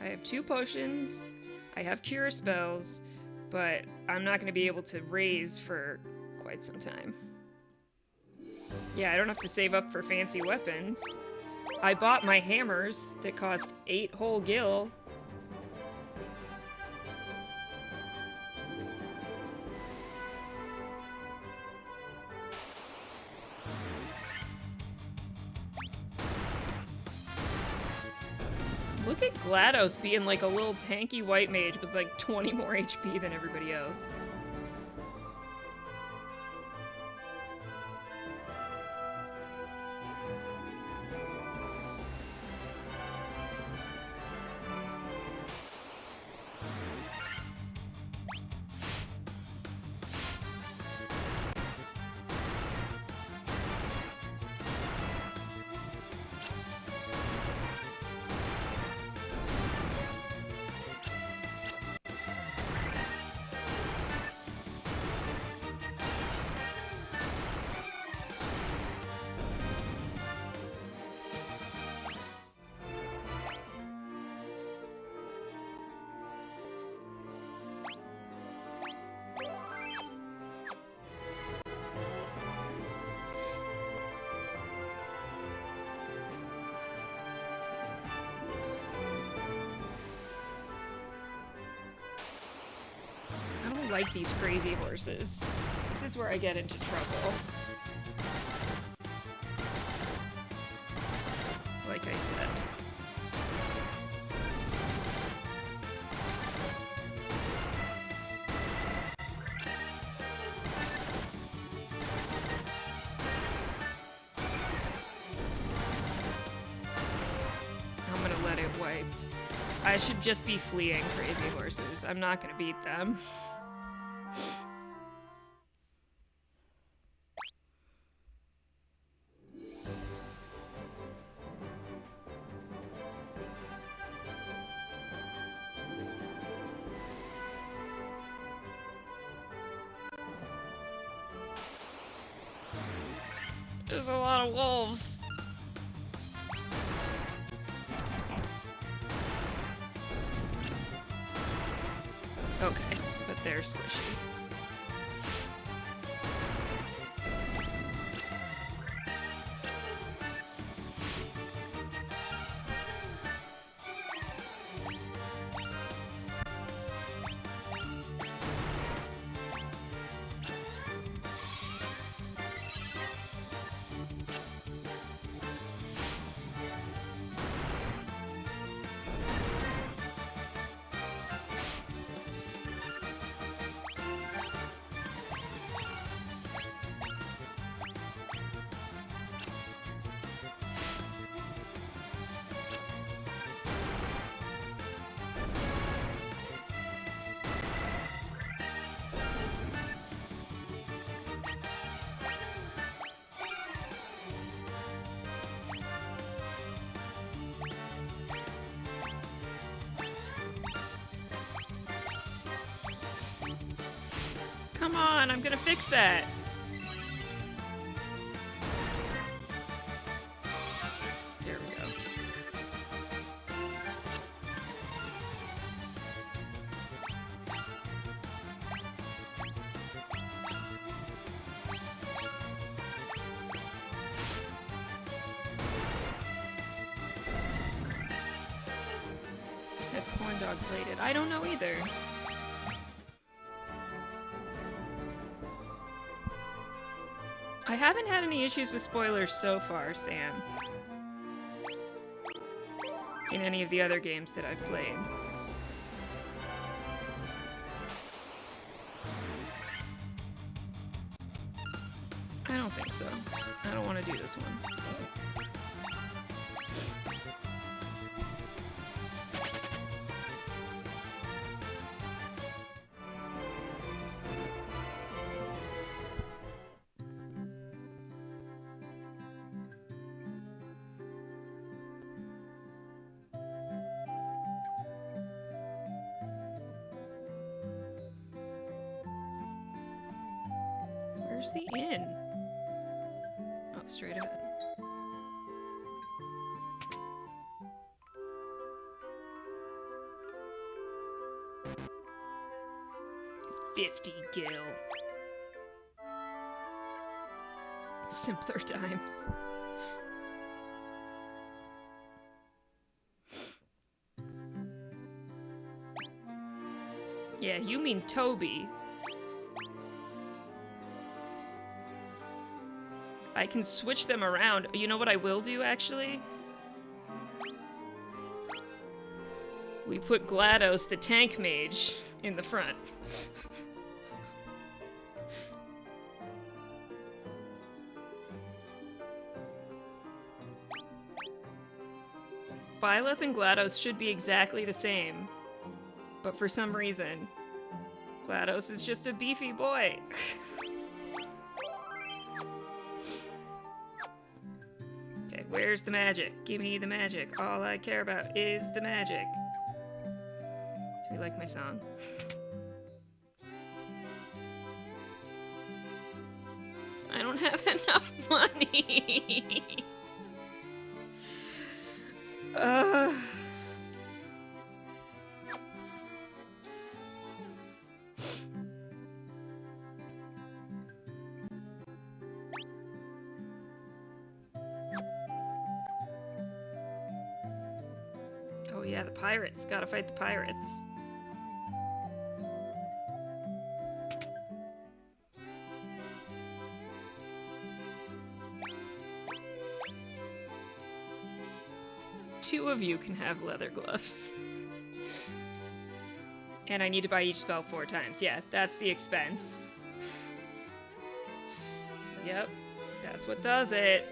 I have 2 potions, I have cure spells, but I'm not going to be able to raise for quite some time. Yeah, I don't have to save up for fancy weapons. I bought my hammers that cost 8 whole gil. Look at GLaDOS being like a little tanky white mage with like 20 more HP than everybody else. like these crazy horses. This is where I get into trouble. Like I said. I'm gonna let it wipe. I should just be fleeing crazy horses. I'm not gonna beat them. There's a lot of wolves. Okay, but they're squishy. Come on, I'm gonna fix that. There we go. Has corn dog plated? I don't know either. I haven't had any issues with spoilers so far, Sam. In any of the other games that I've played. I don't think so. I don't want to do this one. Where's the inn? Oh, straight ahead. $50 gil. Simpler times. Yeah, you mean Toby. I can switch them around. You know what I will do, actually? We put GLaDOS, the tank mage, in the front. Byleth and GLaDOS should be exactly the same. But for some reason, GLaDOS is just a beefy boy. Okay, where's the magic? Give me the magic. All I care about is the magic. Do you like my song? I don't have enough money. Oh yeah, the pirates. Gotta fight the pirates. 2 of you can have leather gloves. And I need to buy each spell 4 times. Yeah, that's the expense. Yep, that's what does it.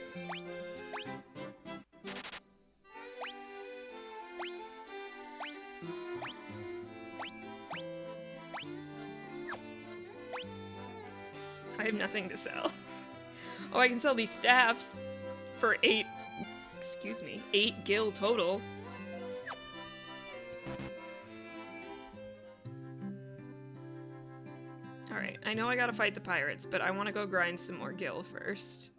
I have nothing to sell. Oh, I can sell these staffs for 8 gil total. Alright, I know I gotta fight the pirates, but I want to go grind some more gil first.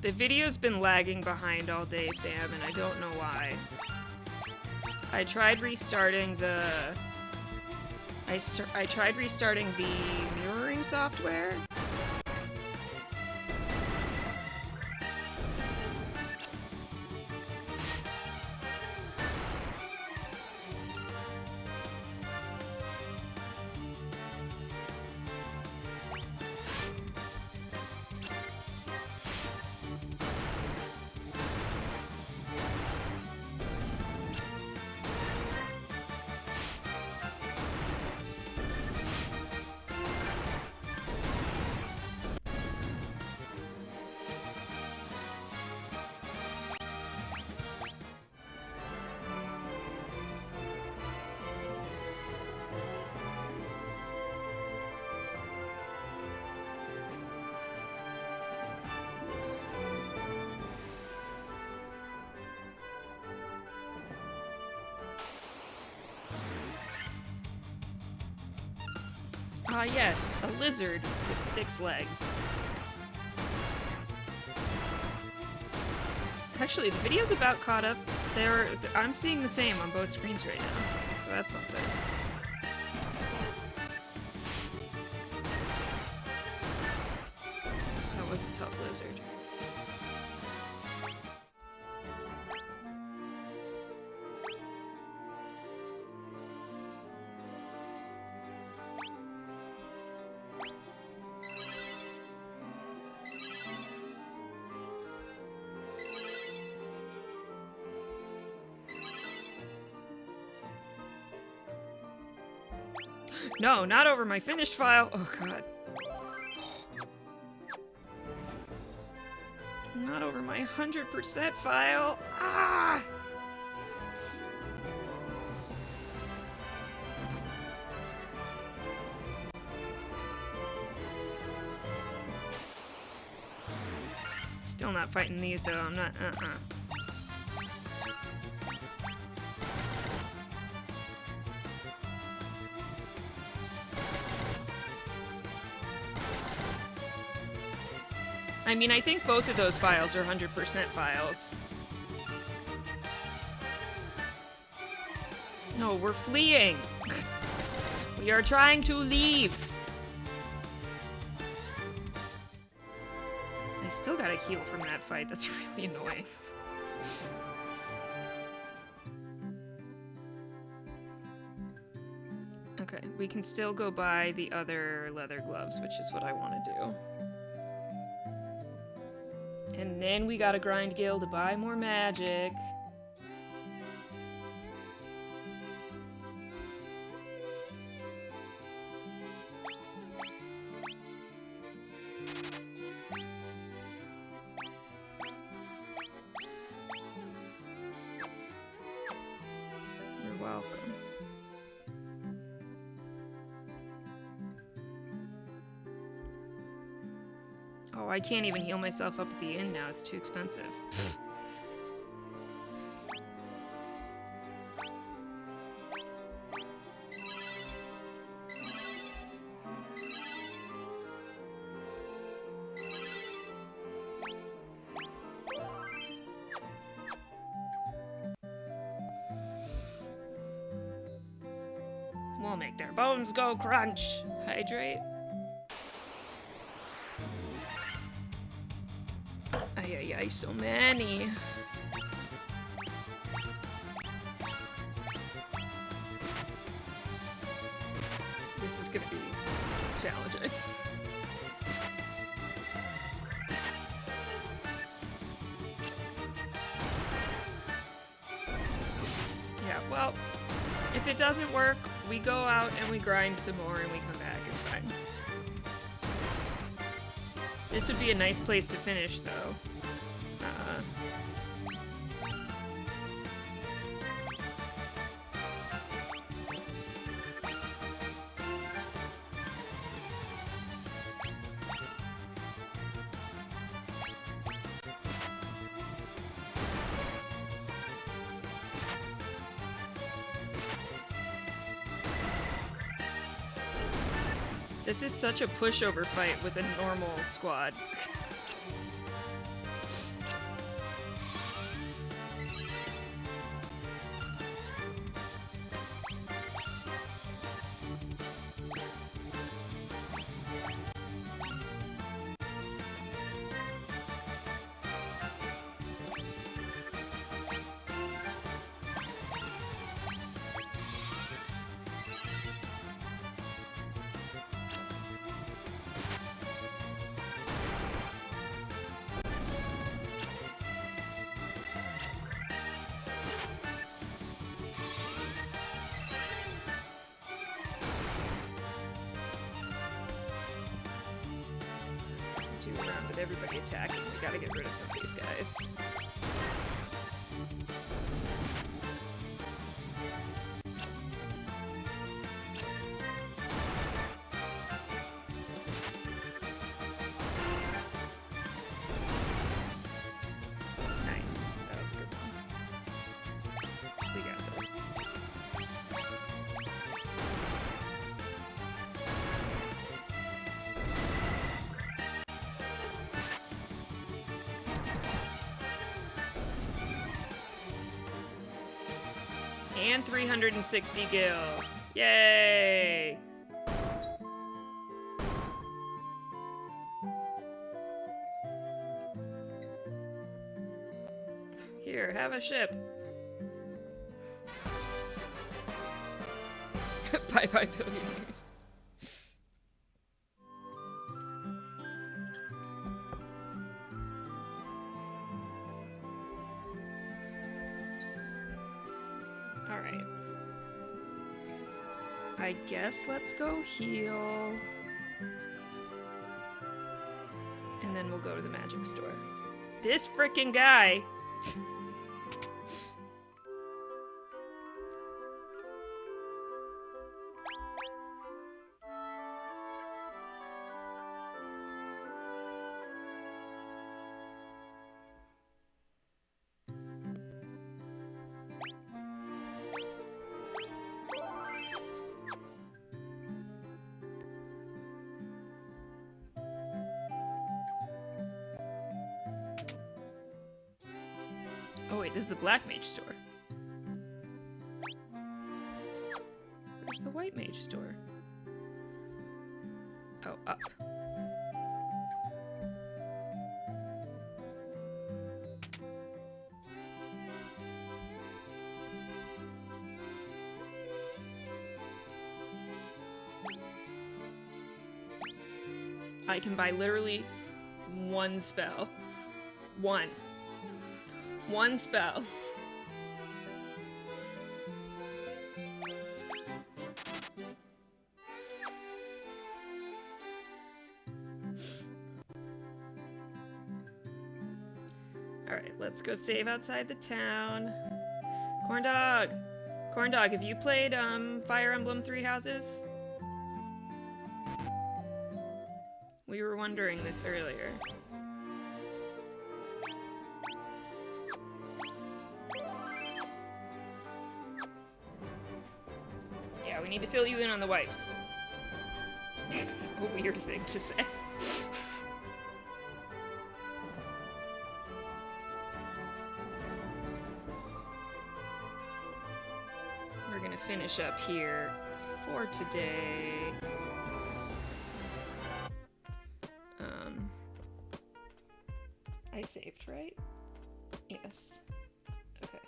The video's been lagging behind all day, Sam, and I don't know why. I tried restarting the... I tried restarting the mirroring software. Ah, yes, a lizard with 6 legs. Actually, the video's about caught up. I'm seeing the same on both screens right now, so that's something. That was a tough lizard. No, not over my finished file. Oh, God. Not over my 100% file. Ah! Still not fighting these, though. I'm not... I mean, I think both of those files are 100% files. No, we're fleeing. We are trying to leave. I still gotta heal from that fight. That's really annoying. Okay, we can still go buy the other leather gloves, which is what I want to do. And then we gotta grind gil to buy more magic. You're welcome. Oh, I can't even heal myself up at the inn now. It's too expensive. We'll make their bones go crunch. Hydrate. Ay, ay, ay, so many. This is gonna be challenging. Yeah, well, if it doesn't work, we go out and we grind some more and we come back. It's fine. This would be a nice place to finish, though. This is such a pushover fight with a normal squad. Around with everybody attacking. We gotta get rid of some of these guys. Nice. That was a good one. We got this. And 360 gil. Yay! Here, have a ship. Bye-bye, billionaires. Alright. I guess let's go heal. And then we'll go to the magic store. This frickin' guy! Oh wait, this is the Black Mage store. Where's the White Mage store? Oh, up. I can buy literally one spell. One spell. Alright, let's go save outside the town. Corn Dog! Corn Dog, have you played Fire Emblem Three Houses? We were wondering this earlier. Yeah, we need to fill you in on the wipes. A weird thing to say. We're gonna finish up here for today. I saved, right? Yes. Okay.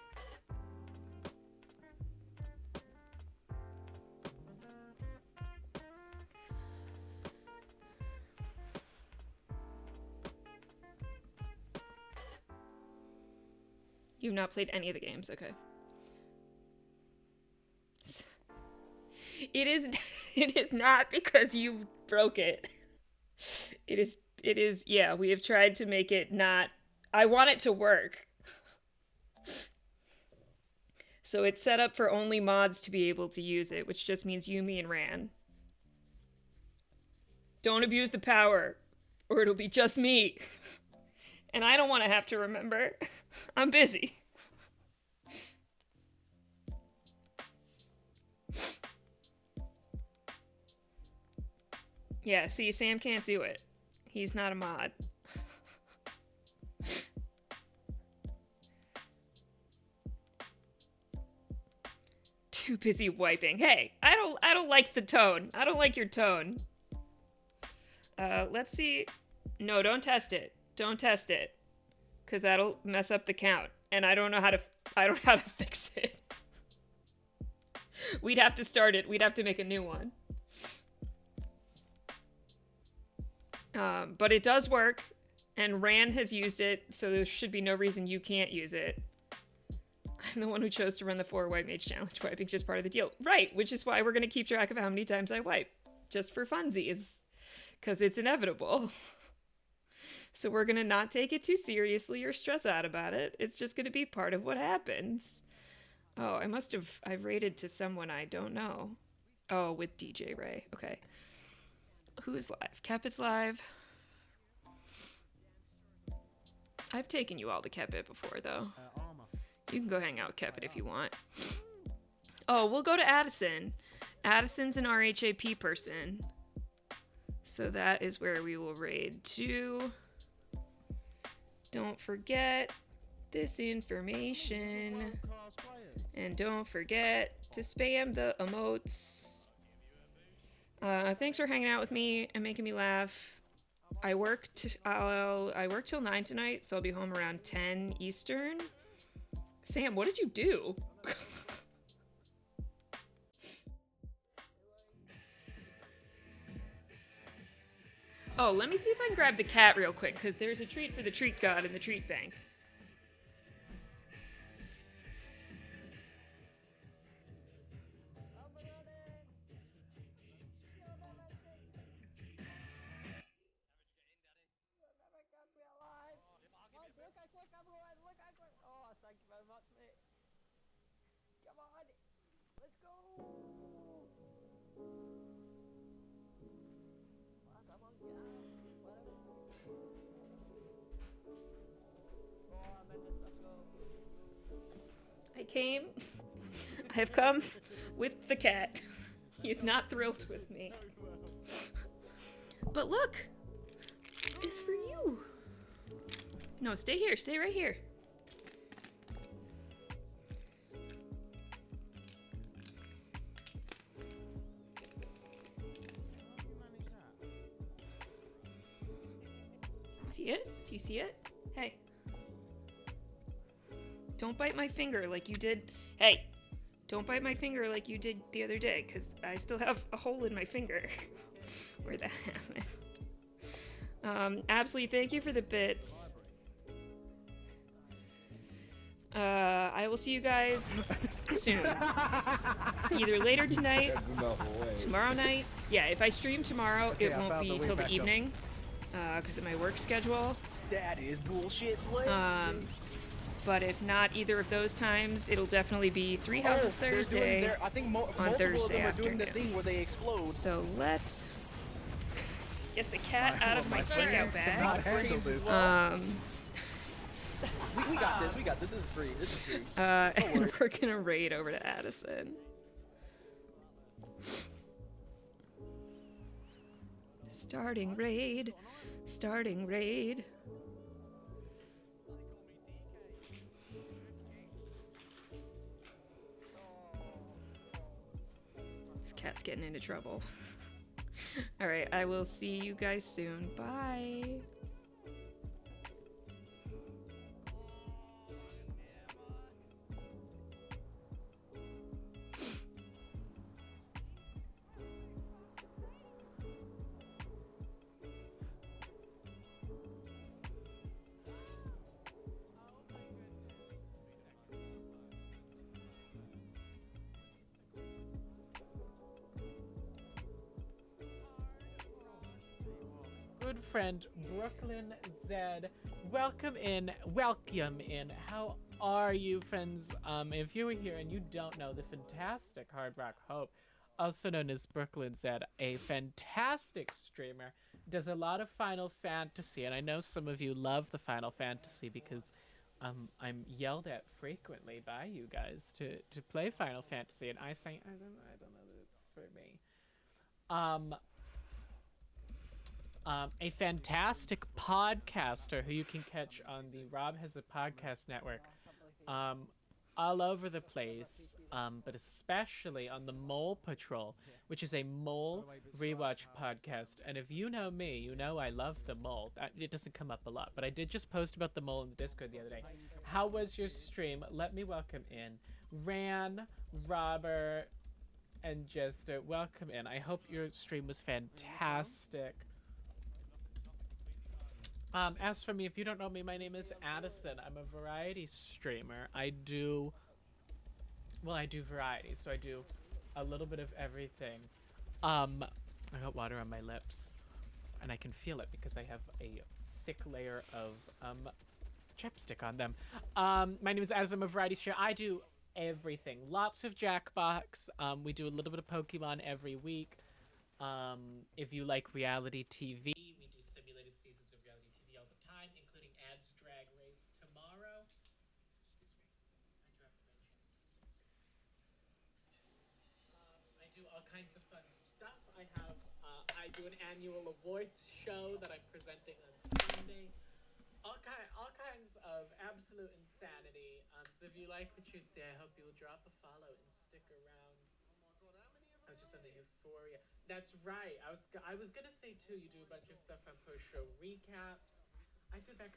You've not played any of the games, okay. It is not because you broke it. It is, yeah, we have tried to make it not, I want it to work. So it's set up for only mods to be able to use it, which just means you, me, and Ran. Don't abuse the power, or it'll be just me. And I don't want to have to remember. I'm busy. Yeah, see, Sam can't do it. He's not a mod. Too busy wiping. Hey, I don't like the tone. I don't like your tone. Let's see. No, don't test it. Don't test it. Cause that'll mess up the count. And I don't know how to fix it. We'd have to start it. We'd have to make a new one. But it does work, and Ran has used it, so there should be no reason you can't use it. I'm the one who chose to run the 4 White Mage Challenge. Wiping's just part of the deal. Right, which is why we're going to keep track of how many times I wipe. Just for funsies. Because it's inevitable. So we're going to not take it too seriously or stress out about it. It's just going to be part of what happens. Oh, I've raided to someone I don't know. Oh, with DJ Ray. Okay. Who's live? Kepit's live. I've taken you all to Kepit before, though. You can go hang out with Kepit if you want. Oh, we'll go to Addison. Addison's an RHAP person. So that is where we will raid to. Don't forget this information. And don't forget to spam the emotes. Thanks for hanging out with me and making me laugh. I work till 9 tonight, so I'll be home around 10 Eastern. Sam, what did you do? Oh, let me see if I can grab the cat real quick, because there's a treat for the treat god in the treat bank. I have come with the cat. He's not thrilled with me. But look, it's for you. No, stay here. Stay right here. See it? Do you see it? Hey. Don't bite my finger like you did. Hey, don't bite my finger like you did the other day, because I still have a hole in my finger where that happened. Absolutely, thank you for the bits. I will see you guys soon. Either later tonight, tomorrow night. Yeah, if I stream tomorrow, it won't be till the evening, because of my work schedule. That is bullshit. But if not either of those times, it'll definitely be Three Houses Thursday I think on Thursday of them are doing afternoon. the thing where they explode. So let's Get the cat out of my takeout bag. Cannot handle this. We got this. We got this. This is free. This is free. And we're gonna raid over to Addison. Starting raid. Starting raid. This cat's getting into trouble. Alright, I will see you guys soon. Bye. Good friend Brooklyn Zed, welcome in. How are you, friends? If you were here and you don't know the fantastic Hard Rock Hope, also known as Brooklyn Zed, a fantastic streamer, does a lot of Final Fantasy, and I know some of you love the Final Fantasy because I'm yelled at frequently by you guys to play Final Fantasy, and I say I don't know that it's for me. A fantastic podcaster who you can catch on the Rob Has a Podcast Network, all over the place, but especially on the Mole Patrol, which is a mole rewatch podcast. And if you know me, you know I love the mole. It doesn't come up a lot, but I did just post about the mole in the Discord the other day. How was your stream? Let me welcome in Ran, Robert, and Jester. Welcome in. I hope your stream was fantastic. As for me, if you don't know me, my name is Addison. I'm a variety streamer. I do variety, so I do a little bit of everything. I got water on my lips, and I can feel it because I have a thick layer of chapstick on them. My name is Addison. I'm a variety streamer. I do everything. Lots of Jackbox. We do a little bit of Pokemon every week. If you like reality TV, we do simulated seasons of reality TV all the time, including Ads Drag Race tomorrow. Excuse me, I dropped my chapstick. I do all kinds of fun stuff. I do an annual awards show that I'm presenting on Sunday. All kinds of absolute insanity. So if you like what you see, I hope you'll drop a follow and stick around. I was just on the Euphoria. That's right. I was gonna say too. You do a bunch of stuff on post show recaps. I feel bad.